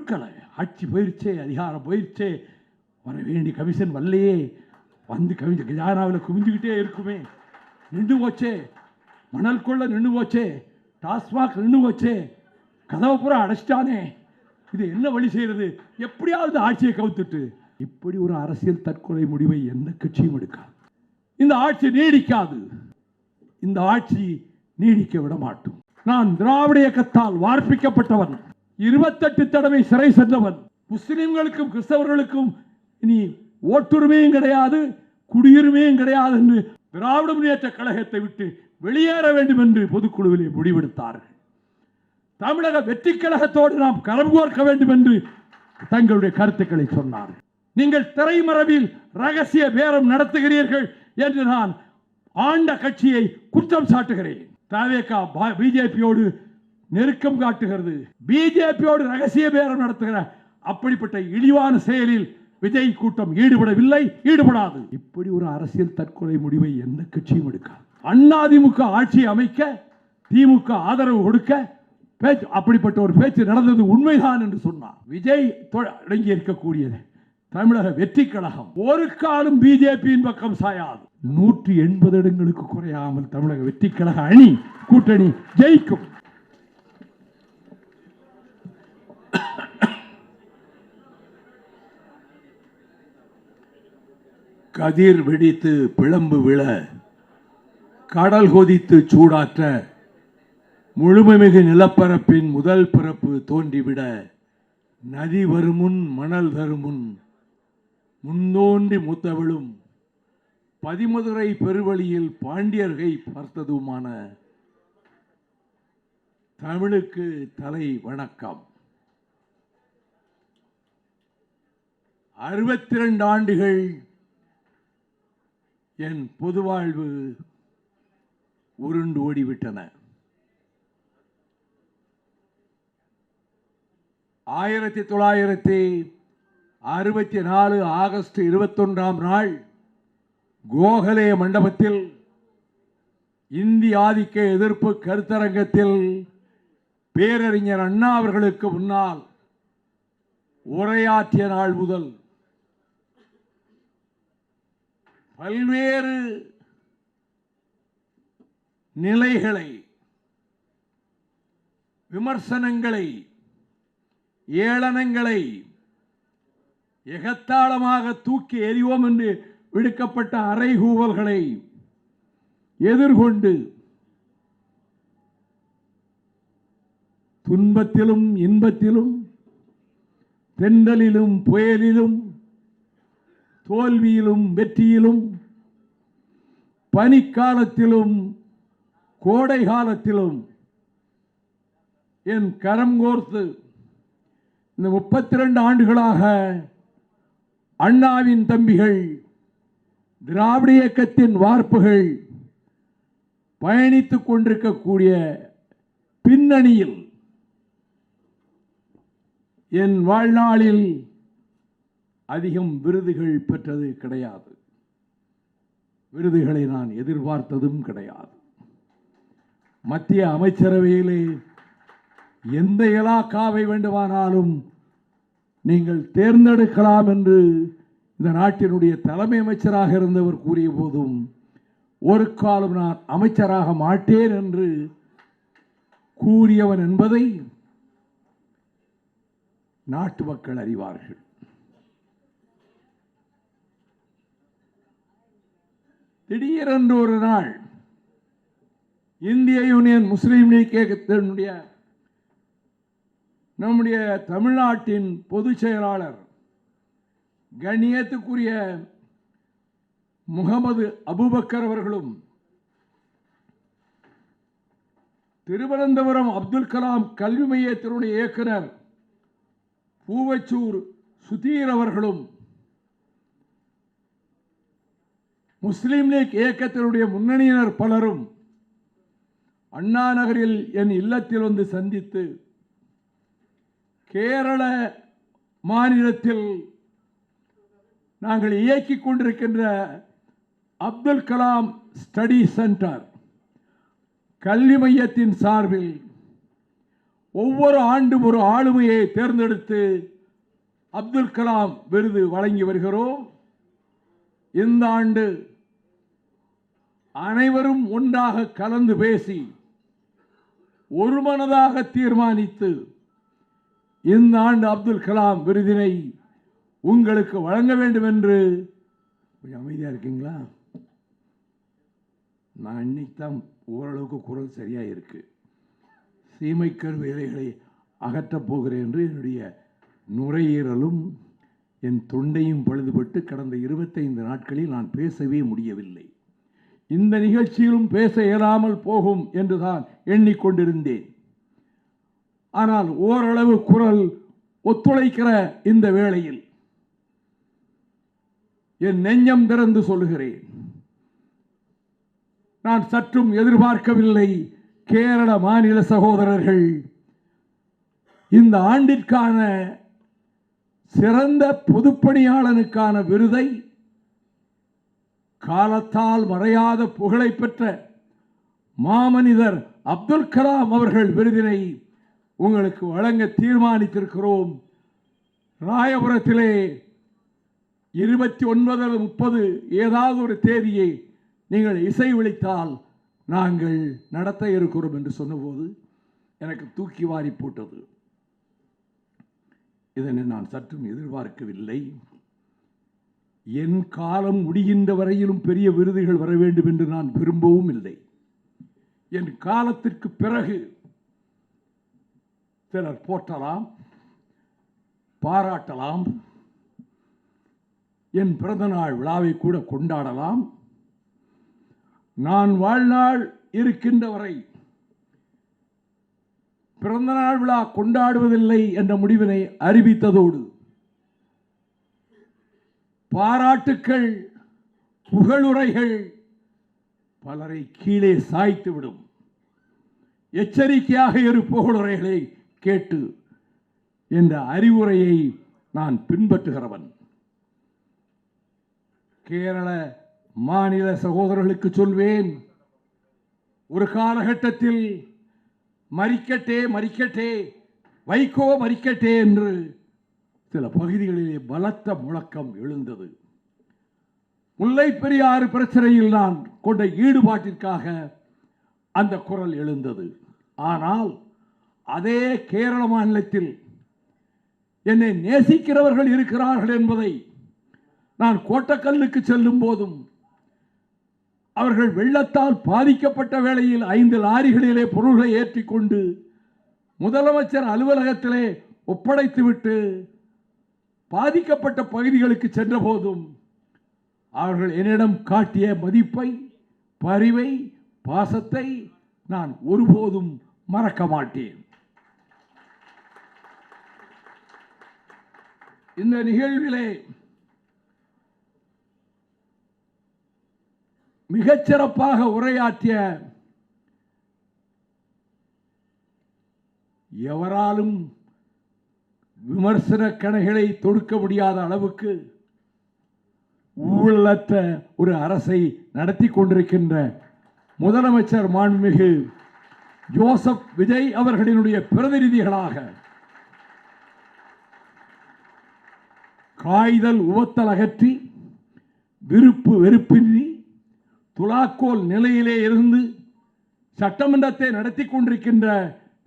பொறுக்கலை. ஆட்சி போயிடுச்சே, அதிகாரம் போயிடுச்சே, வர வேண்டிய கமிஷன் வரலையே, வந்து கஜானாவில் குவிஞ்சுக்கிட்டே இருக்குமே, நின்று போச்சே, மணல் கொள்ள நின்று போச்சே, டாஸ்மாக் நின்று போச்சே, கதவை பூரா அடைச்சிட்டானே, இது என்ன வழி செய்யறது, எப்படியாவது ஆட்சியை கவுத்துட்டு. இப்படி ஒரு அரசியல் தற்கொலை முடிவை எந்த கட்சியும் எடுக்காது. இந்த ஆட்சி நீடிக்காது. இந்த ஆட்சி நீடிக்க விட மாட்டோம். நான் திராவிட இயக்கத்தால் வார்ப்பிக்கப்பட்டவன், 28 தடவை சிறை சென்றவன். முஸ்லிம்களுக்கும் கிறிஸ்தவர்களுக்கும் இனி ஓட்டுரிமையும் கிடையாது, குடியுரிமையும் கிடையாது என்று திராவிட முன்னேற்ற கழகத்தை விட்டு வெளியேற வேண்டும் என்று பொதுக்குழுவிலே முடிவெடுத்தார்கள். தமிழக வெற்றி கழகத்தோடு நாம் கரம் கோர்க்க வேண்டும் என்று தங்களுடைய கருத்துக்களை சொன்னார்கள். நீங்கள் திரைமறைவில் ரகசிய பேரம் நடத்துகிறீர்கள் என்று நான் ஆண்ட கட்சியை குற்றம் சாட்டுகிறேன். தவேகா பிஜேபியோடு நெருக்கம் காட்டுகிறது, பிஜேபியோடு ரகசிய பேரம் நடத்துகிற அப்படிப்பட்ட இழிவான செயலில் விஜய் கூட்டம் ஈடுபடவில்லை, ஈடுபடாது. இப்படி ஒரு அரசியல் தற்கொலை முடிவை எந்த கட்சியும் எடுக்காது. அதிமுக ஆட்சி அமைக்க திமுக ஆதரவு கொடுக்க பேச்சு, அப்படிப்பட்ட ஒரு பேச்சு நடந்தது உண்மைதான் என்று சொன்னார். விஜய் அடங்கி இருக்கக்கூடியது தமிழக வெற்றி கழகம் ஒரு காலம் பிஜேபியின் பக்கம் சாயாது. 180 இடங்களுக்கு குறையாமல் தமிழக வெற்றி கழக அணி கூட்டணி ஜெயிக்கும். கதிர் வெடித்து பிளம்பு விழ, கடல் கொதித்து சூடாற்ற, முழுமைமிகு நிலப்பரப்பின் முதல் பிறப்பு தோன்றிவிட, நதி வருமுன் மணல் தருமுன் முந்தோன்றி மூத்தவளும், பதிமதுரை பெருவழியில் பாண்டியர்கை பார்த்ததுமான தமிழுக்கு தலை வணக்கம். 62 ஆண்டுகள் என் பொது வாழ்வு உருண்டு ஓடிவிட்டன. 1964 ஆகஸ்ட் 21ஆம் நாள் கோகலே மண்டபத்தில் இந்தி ஆதிக்க எதிர்ப்பு கருத்தரங்கத்தில் பேரறிஞர் அண்ணா அவர்களுக்கு முன்னால் உரையாற்றிய நாள் முதல் பல்வேறு நிலைகளை, விமர்சனங்களை, ஏளனங்களை எகத்தாளமாக தூக்கி எறிவோம் என்று விடுக்கப்பட்ட அறைகூவல்களை எதிர்கொண்டு துன்பத்திலும் இன்பத்திலும், தென்றலிலும் புயலிலும், தோல்வியிலும் வெற்றியிலும், பனிக்காலத்திலும் கோடை காலத்திலும் என் கரம் கோர்த்து இந்த 32 ஆண்டுகளாக அண்ணாவின் தம்பிகள், திராவிட இயக்கத்தின் வார்ப்புகள் பயணித்துக் கொண்டிருக்கக்கூடிய பின்னணியில் என் வாழ்நாளில் அதிகம் விருதுகள் பெற்றது கிடையாது. விருதுகளை நான் எதிர்பார்த்ததும் கிடையாது. மத்திய அமைச்சரவையிலே எந்த இலாக்காவை வேண்டுமானாலும் நீங்கள் தேர்ந்தெடுக்கலாம் என்று இந்த நாட்டினுடைய தலைமை அமைச்சராக இருந்தவர் கூறிய போதும் ஒரு காலம் நான் அமைச்சராக மாட்டேன் என்று கூறியவன் என்பதை நாட்டு மக்கள் அறிவார்கள். திடீரென்று ஒரு நாள் இந்திய யூனியன் முஸ்லீம் லீக் இயக்கத்தினுடைய நம்முடைய தமிழ்நாட்டின் பொதுச் செயலாளர் கண்ணியத்துக்குரிய முகமது அபூபக்கர் அவர்களும், திருவனந்தபுரம் அப்துல் கலாம் கல்வி மையத்தினுடைய இயக்குனர் பூவச்சூர் சுதீர் அவர்களும், முஸ்லீம் லீக் இயக்கத்தினுடைய முன்னணியினர் பலரும் அண்ணா நகரில் என் இல்லத்தில் வந்து சந்தித்து, கேரள மாநிலத்தில் நாங்கள் இயக்கிக் கொண்டிருக்கின்ற அப்துல் கலாம் ஸ்டடி சென்டர் கல்வி மையத்தின் சார்பில் ஒவ்வொரு ஆண்டும் ஒரு ஆளுமையை தேர்ந்தெடுத்து அப்துல் கலாம் விருது வழங்கி வருகிறோம். இந்த ஆண்டு அனைவரும் ஒன்றாக கலந்து பேசி ஒருமனதாக தீர்மானித்து இந்த ஆண்டு அப்துல் கலாம் விருதினை உங்களுக்கு வழங்க வேண்டும் என்று. கொஞ்சம் அமைதியா இருக்கீங்களா? நான் இன்னைக்குதான் ஓரளவுக்கு குரல் சரியா இருக்கு. சீமைக்கரு வேலைகளை அகற்றப் போகிறேன் என்று என்னுடைய நுரையீரலும் என் தொண்டையும் பழுதுபட்டு கடந்த 25 நாட்களில் நான் பேசவே முடியவில்லை. இந்த நிகழ்ச்சியிலும் பேச இயலாமல் போகும் என்றுதான் எண்ணிக்கொண்டிருந்தேன். ஆனால் ஓரளவு குரல் ஒத்துழைக்கிற இந்த வேளையில் என் நெஞ்சம் திறந்து சொல்லுகிறேன், நான் சற்றும் எதிர்பார்க்கவில்லை. கேரள மாநில சகோதரர்கள் இந்த ஆண்டிற்கான சிறந்த பொதுப்பணியாளனுக்கான விருதை காலத்தால் மறையாத புகழை பெற்ற மாமனிதர் அப்துல் கலாம் அவர்கள் விருதினை உங்களுக்கு வழங்க தீர்மானித்திருக்கிறோம். ராயபுரத்திலே 29 அல்லது 30 ஏதாவது ஒரு தேதியை நீங்கள் இசை விழித்தால் நாங்கள் நடத்த இருக்கிறோம் என்று சொன்னபோது எனக்கு தூக்கி வாரி போட்டது. இதனை நான் சற்றும் எதிர்பார்க்கவில்லை. என் காலம் முடிகின்ற வரையிலும் பெரிய விருதுகள் வர வேண்டும் என்று நான் விரும்பவும் இல்லை. என் காலத்திற்கு பிறகு சிலர் போற்றலாம், பாராட்டலாம், என் பிறந்தநாள் விழாவை கூட கொண்டாடலாம். நான் வாழ்நாள் இருக்கின்ற வரை பிறந்தநாள் விழா கொண்டாடுவதில்லை என்ற முடிவினை அறிவித்ததோடு பாராட்டுக்கள், புகழுரைகள் பலரை கீழே சாய்த்துவிடும். எச்சரிக்கையாக இரு புகழுரைகளை கேட்டு என்ற அறிவுரையை நான் பின்பற்றுகிறவன். கேரள மாநில சகோதரர்களுக்கு சொல்வேன், ஒரு காலகட்டத்தில் மரிக்கட்டே மரிக்கட்டே, வைகோ மரிக்கட்டே என்று சில பகுதிகளிலே பலத்த முழக்கம் எழுந்தது. முல்லை பெரியாறு பிரச்சனையில் நான் கொண்ட ஈடுபாட்டிற்காக அந்த குரல் எழுந்தது. ஆனால் அதே கேரள மாநிலத்தில் என்னை நேசிக்கிறவர்கள் இருக்கிறார்கள் என்பதை நான் கோட்டக்கல்லுக்கு செல்லும் போதும், அவர்கள் வெள்ளத்தால் பாதிக்கப்பட்ட வேளையில் 5 லாரிகளிலே பொருள்களை ஏற்றிக்கொண்டு முதலமைச்சர் அலுவலகத்திலே ஒப்படைத்துவிட்டு பாதிக்கப்பட்ட பகுதிகளுக்கு சென்ற போதும் அவர்கள் என்னிடம் காட்டிய மதிப்பை, பரிவை, பாசத்தை நான் ஒருபோதும் மறக்க மாட்டேன். இந்த நிகழ்விலே மிகச்சிறப்பாக உரையாற்றிய எவராலும் விமர்சன கணைகளை தொடுக்க முடியாத அளவுக்கு ஊழலற்ற ஒரு அரசை நடத்தி கொண்டிருக்கின்ற முதலமைச்சர் மாண்புமிகு ஜோசப் விஜய் அவர்களினுடைய பிரதிநிதிகளாக காய்தல் உவத்தல் அகற்றி விருப்பு வெறுப்பின்றி துலாக்கோல் நிலையிலே இருந்து சட்டமன்றத்தை நடத்தி கொண்டிருக்கின்ற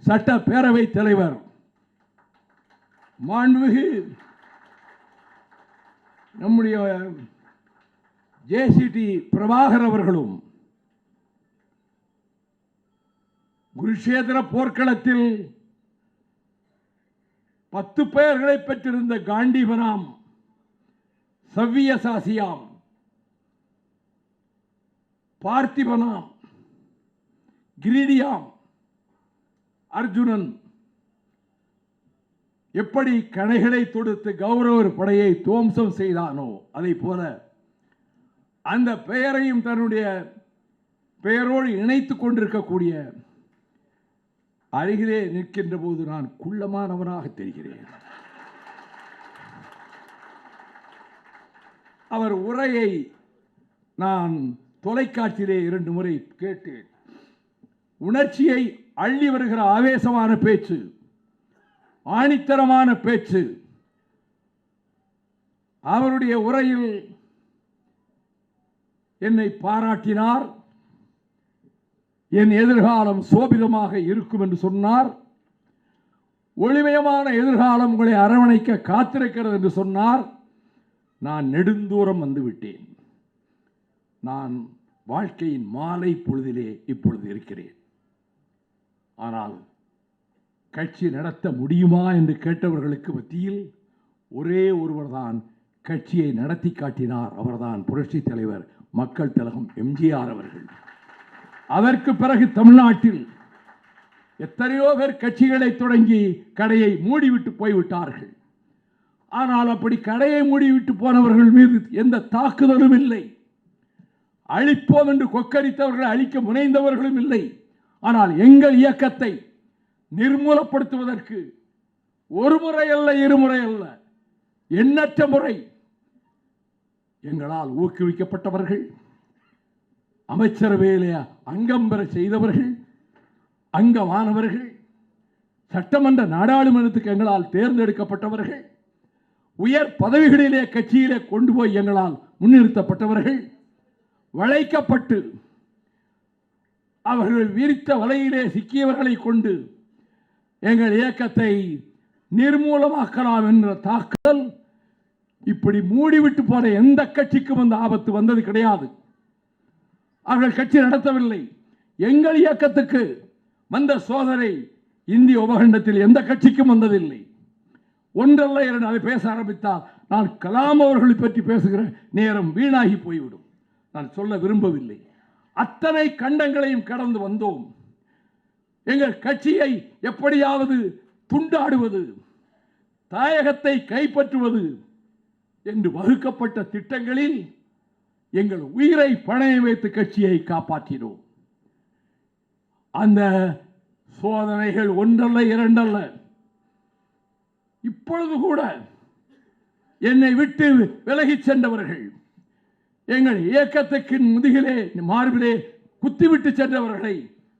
சட்ட பேரவை தலைவர் மாண்புமிகு நம்முடைய ஜேசிடி பிரபாகர் அவர்களும் குருஷேத்திர போர்க்களத்தில் 10 பெயர்களை பெற்றிருந்த காண்டிபனாம், சவ்வியசாசியாம், பார்த்திபனாம், கிரீடியாம் அர்ஜுனன் எப்படி கணைகளை தொடுத்து கௌரவர் படையை துவம்சம் செய்தானோ அதை போல அந்த பெயரையும் தன்னுடைய பெயரோடு இணைத்துக் கொண்டிருக்கக்கூடிய அருகிலே நிற்கின்ற போது நான் குள்ளமானவனாக தெரிகிறேன். அவர் உரையை நான் தொலைக்காட்சியிலே 2 முறை கேட்டேன். உணர்ச்சியை அள்ளி வருகிற ஆவேசமான பேச்சு, ஆணித்தரமான பேச்சு. அவருடைய உரையில் என்னை பாராட்டினார். என் எதிர்காலம் சோபிதமாக இருக்கும் என்று சொன்னார். ஒளிமயமான எதிர்காலம் உங்களை அரவணைக்க காத்திருக்கிறது என்று சொன்னார். நான் நெடுந்தூரம் வந்துவிட்டேன். நான் வாழ்க்கையின் மாலை பொழுதிலே இப்பொழுது இருக்கிறேன். ஆனால் கட்சி நடத்த முடியுமா என்று கேட்டவர்களுக்கு மத்தியில் ஒரே ஒருவர்தான் கட்சியை நடத்தி காட்டினார். அவர்தான் புரட்சி தலைவர் மக்கள் திலகம் எம்ஜிஆர் அவர்கள். அதற்கு பிறகு தமிழ்நாட்டில் எத்தனையோ பேர் கட்சிகளை தொடங்கி கடையை மூடிவிட்டு போய்விட்டார்கள். ஆனால் அப்படி கடையை மூடிவிட்டு போனவர்கள் மீது எந்த தாக்குதலும் இல்லை. அழிப்போம் என்று கொக்கரித்தவர்கள் அழிக்க முனைந்தவர்களும் இல்லை. ஆனால் எங்கள் இயக்கத்தை நிர்மூலப்படுத்துவதற்கு ஒரு முறை அல்ல, இருமுறை அல்ல, எண்ணற்ற முறை எங்களால் ஊக்குவிக்கப்பட்டவர்கள், அமைச்சரவையிலே அங்கம் பெற செய்தவர்கள், அங்கமானவர்கள், சட்டமன்ற நாடாளுமன்றத்துக்கு எங்களால் தேர்ந்தெடுக்கப்பட்டவர்கள், உயர் பதவிகளிலே கட்சியிலே கொண்டு போய் எங்களால் முன்னிறுத்தப்பட்டவர்கள், வளைக்கப்பட்டு அவர்கள் விரித்த வலையிலே சிக்கியவர்களை கொண்டு எங்கள் இயக்கத்தை நிர்மூலமாக்கலாம் என்ற தாக்குதல் இப்படி மூடிவிட்டு போன எந்த கட்சிக்கும் அந்த ஆபத்து வந்தது கிடையாது. அவர்கள் கட்சி நடத்தவில்லை. எங்கள் இயக்கத்துக்கு வந்த சோதனை இந்திய உபகண்டத்தில் எந்த கட்சிக்கும் வந்ததில்லை. ஒன்றல்ல இரண்டு. அதை பேச ஆரம்பித்தால் நான் கலாம் அவர்களை பற்றி பேசுகிற நேரம் வீணாகி போய்விடும். நான் சொல்ல விரும்பவில்லை. அத்தனை கண்டங்களையும் கடந்து வந்தோம். எங்கள் கட்சியை எப்படியாவது துண்டாடுவது, தாயகத்தை கைப்பற்றுவது என்று வகுக்கப்பட்ட திட்டங்களில் எங்கள் உயிரை பணயம் வைத்து கட்சியை காப்பாற்றினோம். அந்த சோதனைகள் ஒன்றல்ல இரண்டல்ல. இப்பொழுது கூட என்னை விட்டு விலகி சென்றவர்கள், எங்கள் இயக்கத்துக்கு முதுகிலே மார்பிலே குத்திவிட்டு சென்றவர்களை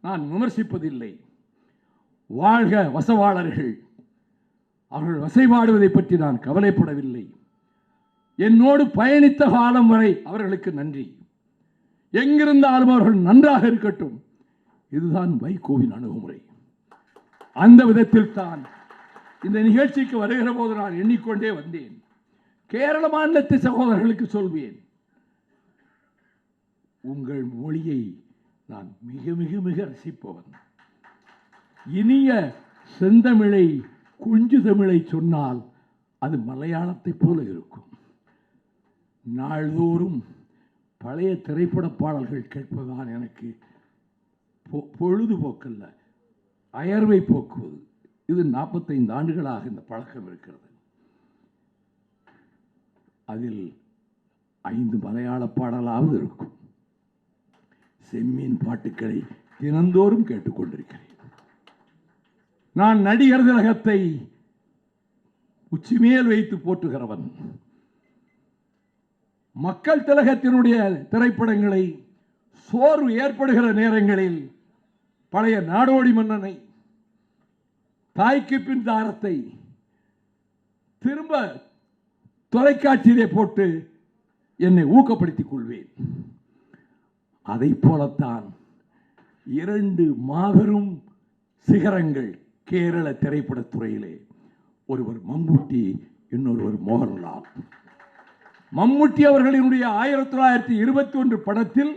நான் விமர்சிப்பதில்லை. வாழ்க வசவாளர்கள். அவர்கள் வசைபாடுவதை பற்றி நான் கவலைப்படவில்லை. என்னோடு பயணித்த காலம் வரை அவர்களுக்கு நன்றி. எங்கிருந்தாலும் அவர்கள் நன்றாக இருக்கட்டும். இதுதான் வைகோவின் அணுகுமுறை. அந்த விதத்தில் தான் இந்த நிகழ்ச்சிக்கு வருகிற போது நான் எண்ணிக்கொண்டே வந்தேன். கேரள மாநிலத்தை சகோதரர்களுக்கு சொல்வேன், உங்கள் மொழியை நான் மிக மிக மிக ரசிப்பவன். இனிய செந்தமிழை கொஞ்சு தமிழை சொன்னால் அது மலையாளத்தை போல இருக்கும். நாள்தோறும் பழைய திரைப்பட பாடல்கள் கேட்பதுதான் எனக்கு பொழுதுபோக்கல்ல, அயர்வை போக்குவது. இது 45 ஆண்டுகளாக இந்த பழக்கம் இருக்கிறது. அதில் 5 மலையாள பாடலாவது இருக்கும். செம்மீன் பாட்டுக்களை தினந்தோறும் கேட்டுக்கொண்டிருக்கிறேன். நான் நடிகர் திலகத்தை உச்சிமேல் வைத்து போற்றுகிறவன். மக்கள் திலகத்தினுடைய திரைப்படங்களை சோர்வு ஏற்படுகிற நேரங்களில் பழைய நாடோடி மன்னனை, தாய்க்கு பின் தாரத்தை திரும்ப தொலைக்காட்சியிலே போட்டு என்னை ஊக்கப்படுத்திக் கொள்வேன். அதை போலத்தான் 2 மாபெரும் சிகரங்கள் கேரள திரைப்படத்துறையிலே. ஒருவர் மம்முட்டி, இன்னொருவர் மோகன்லால். மம்முட்டி அவர்களினுடைய 1921 படத்தில்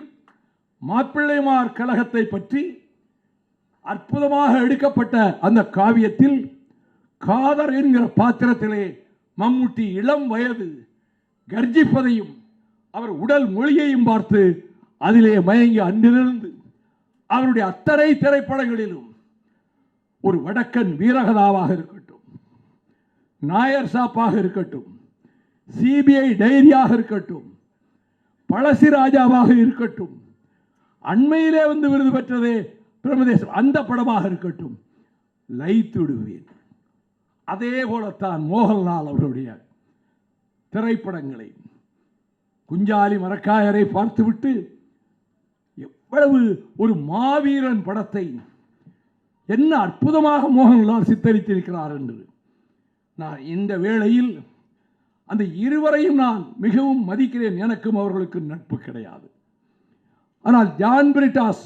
மாப்பிள்ளைமார் கழகத்தை பற்றி அற்புதமாக எடுக்கப்பட்ட அந்த காவியத்தில் காதர் என்கிற பாத்திரத்திலே மம்முட்டி இளம் வயது கர்ஜிப்பதையும் அவர் உடல் மொழியையும் பார்த்து அதிலே மயங்கி அன்றிலிருந்து அவருடைய அத்தனை திரைப்படங்களிலும் ஒரு வடக்கன் வீரகதாவாக இருக்கட்டும், நாயர் சாப்பாக இருக்கட்டும், சிபிஐ டைரியாக இருக்கட்டும், பழசி ராஜாவாக இருக்கட்டும், அண்மையிலே வந்து விருது பெற்றதே பிரமதேசம் அந்த படமாக இருக்கட்டும், லயித்து விடுவேன். அதே போலத்தான் மோகன்லால் அவருடைய திரைப்படங்களை, குஞ்சாலி மரக்காயரை பார்த்துவிட்டு எவ்வளவு ஒரு மாவீரன் படத்தை என்ன அற்புதமாக மோகன்லால் சித்தரித்திருக்கிறார் என்று நான் இந்த வேளையில் அந்த இருவரையும் நான் மிகவும் மதிக்கிறேன். எனக்கும் அவர்களுக்கு நட்பு கிடையாது. ஆனால் ஜான் பிரிட்டாஸ்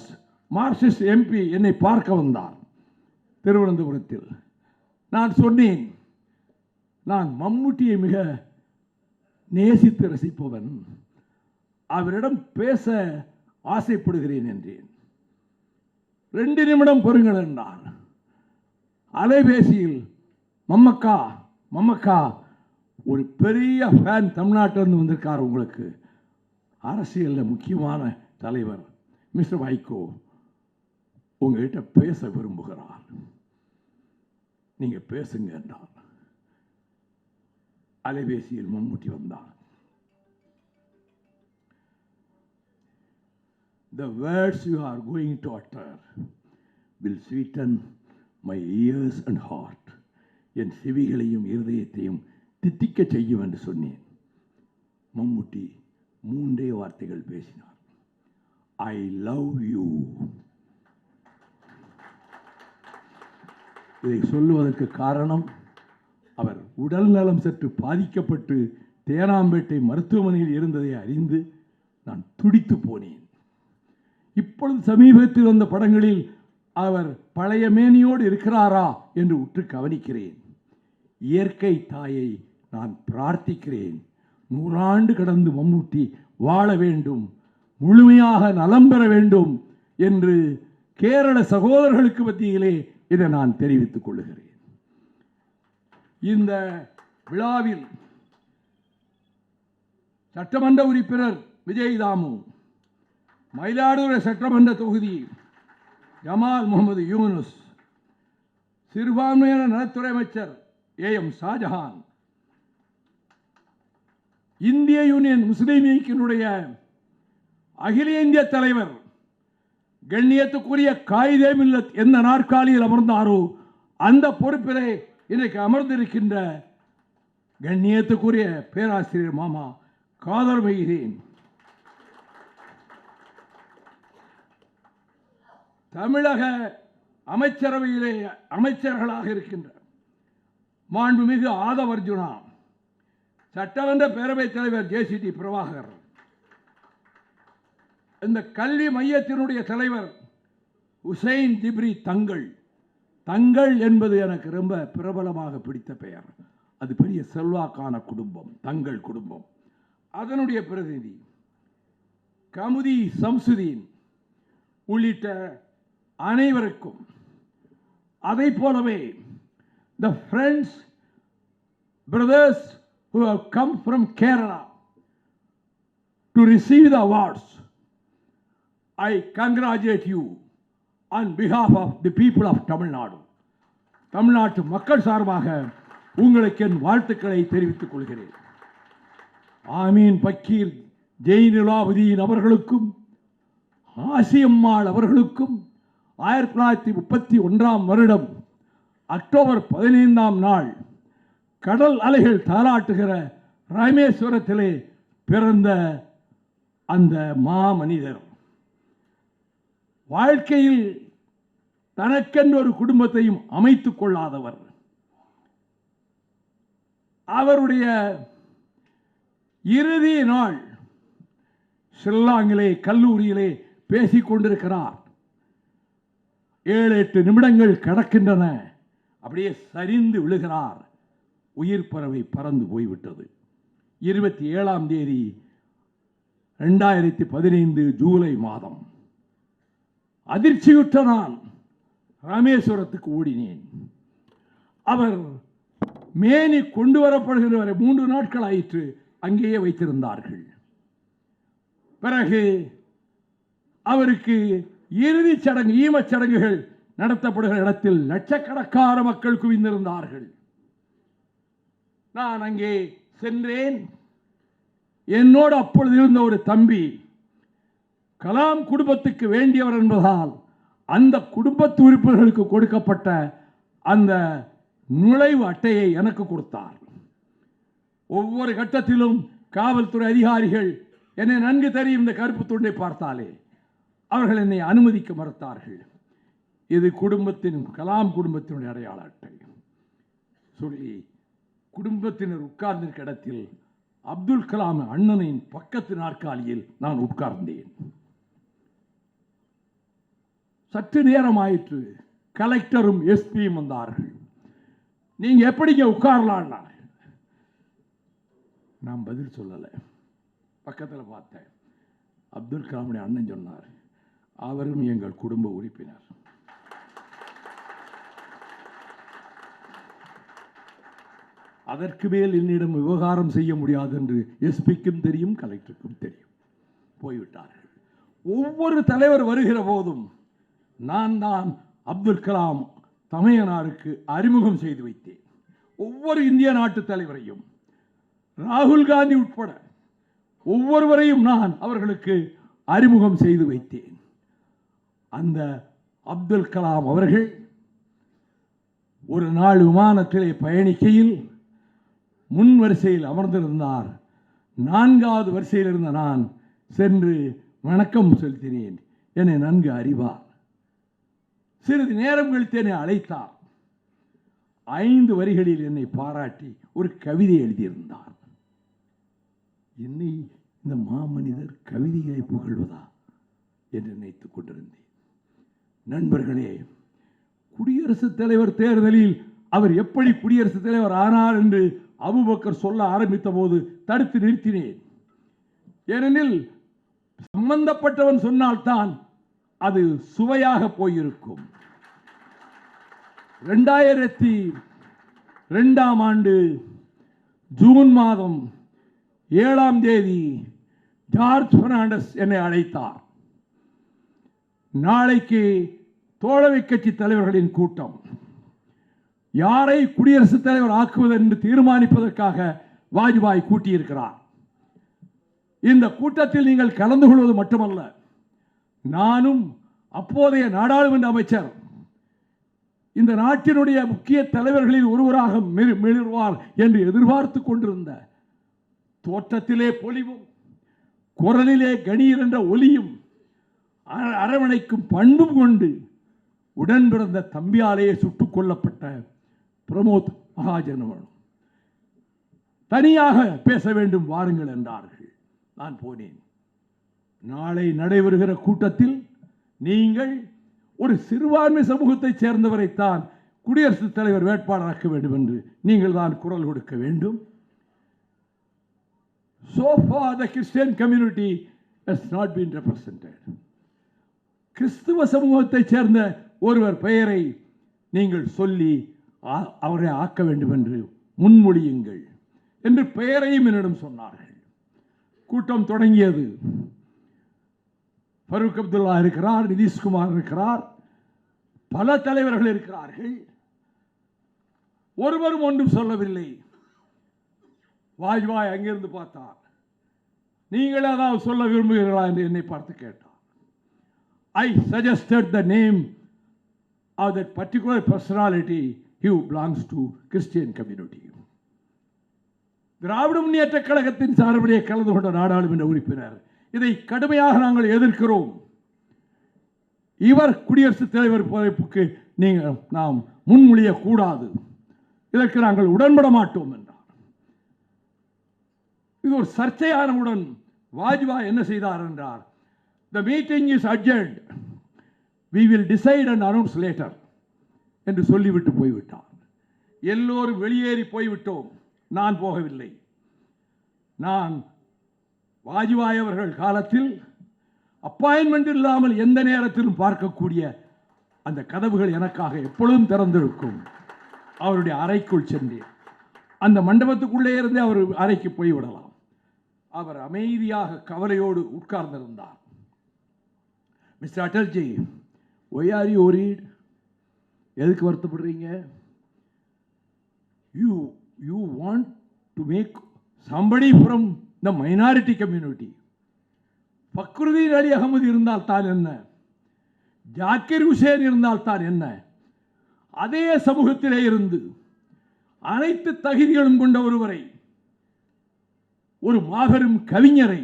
மார்க்சிஸ்ட் எம்பி என்னை பார்க்க வந்தார் திருவனந்தபுரத்தில். நான் சொன்னேன், நான் மம்முட்டியை மிக நேசித்து ரசிப்பவன், அவரிடம் பேச ஆசைப்படுகிறேன் என்றேன். 2 நிமிடம் பொறுங்கள் என்றார். அலைபேசியில் மம்மக்கா மம்மக்கா ஒரு பெரிய ஃபேன் தமிழ்நாட்டிலிருந்து வந்திருக்கார், உங்களுக்கு அரசியலில் முக்கியமான தலைவர் மிஸ்டர் வைகோ உங்ககிட்ட பேச விரும்புகிறார், நீங்க பேசுங்க என்றார். அலைபேசியில் மம்முட்டி வந்தார். The words you are going to utter will sweeten my ears and heart. என் செவிகளையும் இருதயத்தையும் தித்திக்க செய்யும் என்று சொன்னேன். மம்முட்டி 3 வார்த்தைகள் பேசினார். I love you. இதை சொல்லுவதற்கு காரணம், அவர் உடல் நலம் சற்று பாதிக்கப்பட்டு தேனாம்பேட்டை மருத்துவமனையில் இருந்ததை அறிந்து நான் துடித்து போனேன். இப்பொழுது சமீபத்தில் வந்த படங்களில் அவர் பழைய மேனியோடு இருக்கிறாரா என்று உற்று கவனிக்கிறேன். இயற்கை தாயை நான் பிரார்த்திக்கிறேன், 100 ஆண்டு கடந்து மம்முட்டி வாழ வேண்டும், முழுமையாக நலம் பெற வேண்டும் என்று கேரள சகோதரர்களுக்கு மத்தியிலே இதை நான் தெரிவித்துக் கொள்கிறேன். இந்த விழாவில் சட்டமன்ற உறுப்பினர் விஜய் தாமு, மயிலாடுதுறை சட்டமன்ற தொகுதி ஜமால் முகமது யூனுஸ், சிறுபான்மையினர் நலத்துறை அமைச்சர் AM ஷாஜஹான், இந்திய யூனியன் முஸ்லீம் லீக்கினுடைய அகில இந்திய தலைவர் கண்ணியத்துக்குரிய காயிதே மில்லத் எந்த நாற்காலியில் அமர்ந்தாரோ அந்த பொறுப்பிலே இன்றைக்கு அமர்ந்திருக்கின்ற கண்ணியத்துக்குரிய பேராசிரியர் மாமா காதர் வைகிறேன். தமிழக அமைச்சரவையிலே அமைச்சர்களாக இருக்கின்ற மாண்புமிகு ஆதவர்ஜுனா, சட்டமன்ற பேரவைத் தலைவர் JCT பிரபாகர், இந்த கல்வி மையத்தினுடைய தலைவர் உசைன் ஜிப்ரி தங்கள். தங்கள் என்பது எனக்கு ரொம்ப பிரபலமாக பிடித்த பெயர். அது பெரிய செல்வாக்கான குடும்பம், தங்கள் குடும்பம். அதனுடைய பிரதிநிதி கமுதி சம்சுதீன் உள்ளிட்ட அனைவருக்கும், அதை போலவே the friends, brothers who have come from Kerala to receive the awards, I congratulate you on behalf of the people of Tamil Nadu. தமிழ்நாட்டு மக்கள் சார்பாக உங்களுக்கு என் வாழ்த்துக்களை தெரிவித்துக் கொள்கிறேன். ஆமீன் பக்கீர் ஜெயினுலாவுதீன் அவர்களுக்கும் ஆசியம்மாள் அவர்களுக்கும் 1931ஆம் வருடம் அக்டோபர் 15ஆம் நாள் கடல் அலைகள் தாளாட்டுகிற ராமேஸ்வரத்திலே பிறந்த அந்த மாமனிதர் வாழ்க்கையில் தனக்கென்று ஒரு குடும்பத்தையும் அமைத்துக் கொள்ளாதவர். அவருடைய இறுதி நாள் ஷில்லாங்கிலே கல்லூரியிலே பேசிக் கொண்டிருக்கிறார். 7-8 நிமிடங்கள் கடக்கின்றன, அப்படியே சரிந்து விழுகிறார். உயிர் பறவை பறந்து போய்விட்டது. 27ஆம் தேதி 2015 ஜூலை மாதம் அதிர்ச்சியுற்ற நான் ராமேஸ்வரத்துக்கு ஓடினேன். அவர் மேனி கொண்டு வரப்படுகிற வரை 3 நாட்கள் ஆயிற்று அங்கேயே வைத்திருந்தார்கள். பிறகு அவருக்கு இறுதிச் சடங்கு, ஈமச் சடங்குகள் நடத்தப்படுகிற இடத்தில் லட்சக்கணக்கான மக்கள் குவிந்திருந்தார்கள். நான் அங்கே சென்றேன். என்னோடு அப்பொழுது இருந்த ஒரு தம்பி கலாம் குடும்பத்துக்கு வேண்டியவர் என்பதால் அந்த குடும்பத்து உறுப்பினர்களுக்கு கொடுக்கப்பட்ட அந்த நுழைவு அட்டையை எனக்கு கொடுத்தார். ஒவ்வொரு கட்டத்திலும் காவல்துறை அதிகாரிகள் என்னை நன்கு தெரியும், இந்த கருப்பு துண்டை பார்த்தாலே அவர்கள் என்னை அனுமதிக்க மறுத்தார்கள். இது குடும்பத்தின், கலாம் குடும்பத்தினுடைய அடையாள அட்டை சொல்லி குடும்பத்தினர் உட்கார்ந்திருக்க இடத்தில் அப்துல் கலாம் அண்ணனின் பக்கத்து நாற்காலியில் நான் உட்கார்ந்தேன். சற்று நேரம் ஆயிற்று. கலெக்டரும் எஸ்பியும் வந்தார்கள். நீங்க எப்படிங்க உட்காரலாம்? நான் பதில் சொல்லலை. பக்கத்தில் பார்த்தேன். அப்துல் கலாமுடைய அண்ணன் சொன்னார், அவரும் எங்கள் குடும்ப உறுப்பினர். அதற்கு மேல் என்னிடம் விவகாரம் செய்ய முடியாது என்று எஸ்பிக்கும் தெரியும், கலெக்டருக்கும் தெரியும். போய்விட்டார்கள். ஒவ்வொரு தலைவர் வருகிற போதும் நான் தான் அப்துல் கலாம் தமையனாருக்கு அறிமுகம் செய்து வைத்தேன். ஒவ்வொரு இந்திய நாட்டு தலைவரையும், ராகுல் காந்தி உட்பட ஒவ்வொருவரையும் நான் அவர்களுக்கு அறிமுகம் செய்து வைத்தேன். அந்த அப்துல் கலாம் அவர்கள் ஒரு நாள் விமானத்திலே பயணிக்கையில் முன் வரிசையில் அமர்ந்திருந்தார். 4வது வரிசையில் இருந்த நான் சென்று வணக்கம் செலுத்தினேன். என்னை நன்கு அறிவார். சிறிது நேரம் கழித்து என்னை அழைத்தார். 5 வரிகளில் என்னை பாராட்டி ஒரு கவிதை எழுதியிருந்தார். என்னை இந்த மாமனிதர் கவிதைகளை புகழ்வதா என்று நினைத்துக் கொண்டிருந்தேன். நண்பர்களே, குடியரசுத் தலைவர் தேர்தலில் அவர் எப்படி குடியரசுத் தலைவர் ஆனார் என்று அபூபக்கர் சொல்ல ஆரம்பித்த போது தடுத்து நிறுத்தினேன். ஏனெனில் சம்பந்தப்பட்டவன் சொன்னால்தான் அது சுவையாக போயிருக்கும். 2002ஆம் ஆண்டு ஜூன் மாதம் 7ஆம் தேதி ஜார்ஜ் பெர்னாண்டஸ் என்னை அழைத்தார். நாளைக்கு தோழமை கட்சி தலைவர்களின் கூட்டம். யாரை குடியரசுத் தலைவர் ஆக்குவது என்று தீர்மானிப்பதற்காக வாஜ்பாய் கூட்டியிருக்கிறார். இந்த கூட்டத்தில் நீங்கள் கலந்து கொள்வது மட்டுமல்ல, நானும் அப்போதைய நாடாளுமன்ற அமைச்சர் இந்த நாட்டினுடைய முக்கிய தலைவர்களில் ஒருவராக மிளிர்வார் என்று எதிர்பார்த்து கொண்டிருந்த தோற்றத்திலே பொலிவும் குரலிலே கணீர் என்ற ஒலியும் அரவணைக்கும் பண்பும் கொண்டு உடன் பிறந்த தம்பியாலேயே சுட்டுக் கொல்லப்பட்ட பிரமோத் மகாஜன் தனியாக பேச வேண்டும் வாருங்கள் என்றார்கள். நான் போனேன். நாளை நடைபெறுகிற கூட்டத்தில் நீங்கள் ஒரு சிறுபான்மை சமூகத்தைச் சேர்ந்தவரைத்தான் குடியரசுத் தலைவர் வேட்பாளராக்க வேண்டும் என்று நீங்கள் தான் குரல் கொடுக்க வேண்டும். So far the Christian community has not been represented. கிறிஸ்துவ சமூகத்தைச் சேர்ந்த ஒருவர் பெயரை நீங்கள் சொல்லி அவரை ஆக்க வேண்டும் என்று முன்மொழியுங்கள் என்று பெயரையும் என்னிடம் சொன்னார்கள். கூட்டம் தொடங்கியது. ஃபரூக் அப்துல்லா இருக்கிறார், நிதிஷ்குமார் இருக்கிறார், பல தலைவர்கள் இருக்கிறார்கள். ஒருவரும் ஒன்றும் சொல்லவில்லை. வாஜ்பாய் அங்கிருந்து பார்த்தார். நீங்கள் ஏதாவது சொல்ல விரும்புகிறீர்களா என்று என்னை பார்த்து கேட்டார். I suggested the name of that particular personality who belongs to Christian community. Dravida Munnetra கழகத்தின் சார்பிலே கலந்து கொண்ட நாடாளுமன்ற உறுப்பினர், இதை கடுமையாக நாங்கள் எதிர்க்கிறோம். இவர் குடியரசுத் தலைவர் பொறுப்புக்கு நாம் முன்மொழியக்கூடாது, இதற்கு நாங்கள் உடன்பட மாட்டோம் என்றார். இது ஒரு சர்ச்சையானவுடன் வாஜ்பாய் என்ன செய்தார் என்றார், the meeting is adjourned, we will decide and announce later என்று சொல்லிவிட்டு போய்விட்டார். எல்லோரும் வெளியேறி போய்விட்டோம். நான் போகவில்லை. நான் வாஜ்பாய் அவர்கள் காலத்தில் அப்பாயின்மெண்ட் இல்லாமல் எந்த நேரத்திலும் பார்க்கக்கூடிய அந்த கதவுகள் எனக்காக எப்பொழுதும் திறந்திருக்கும். அவருடைய அறைக்குள் சென்றேன். அந்த மண்டபத்துக்குள்ளே இருந்து அவர் அறைக்கு போய்விடலாம். அவர் அமைதியாக கவலையோடு உட்கார்ந்திருந்தார். Mister Atalji, why are you worried? எதுக்கு வருத்தப்படுறீங்க? You want to make somebody from the minority community. Fakhruddin அலி அகமது இருந்தால் தான் என்ன, ஜாக்கிர் ஹுசேன் இருந்தால் தான் என்ன, அதே சமூகத்திலே இருந்து அனைத்து தகுதிகளும் கொண்ட ஒருவரை, ஒரு மாபெரும் கவிஞரை,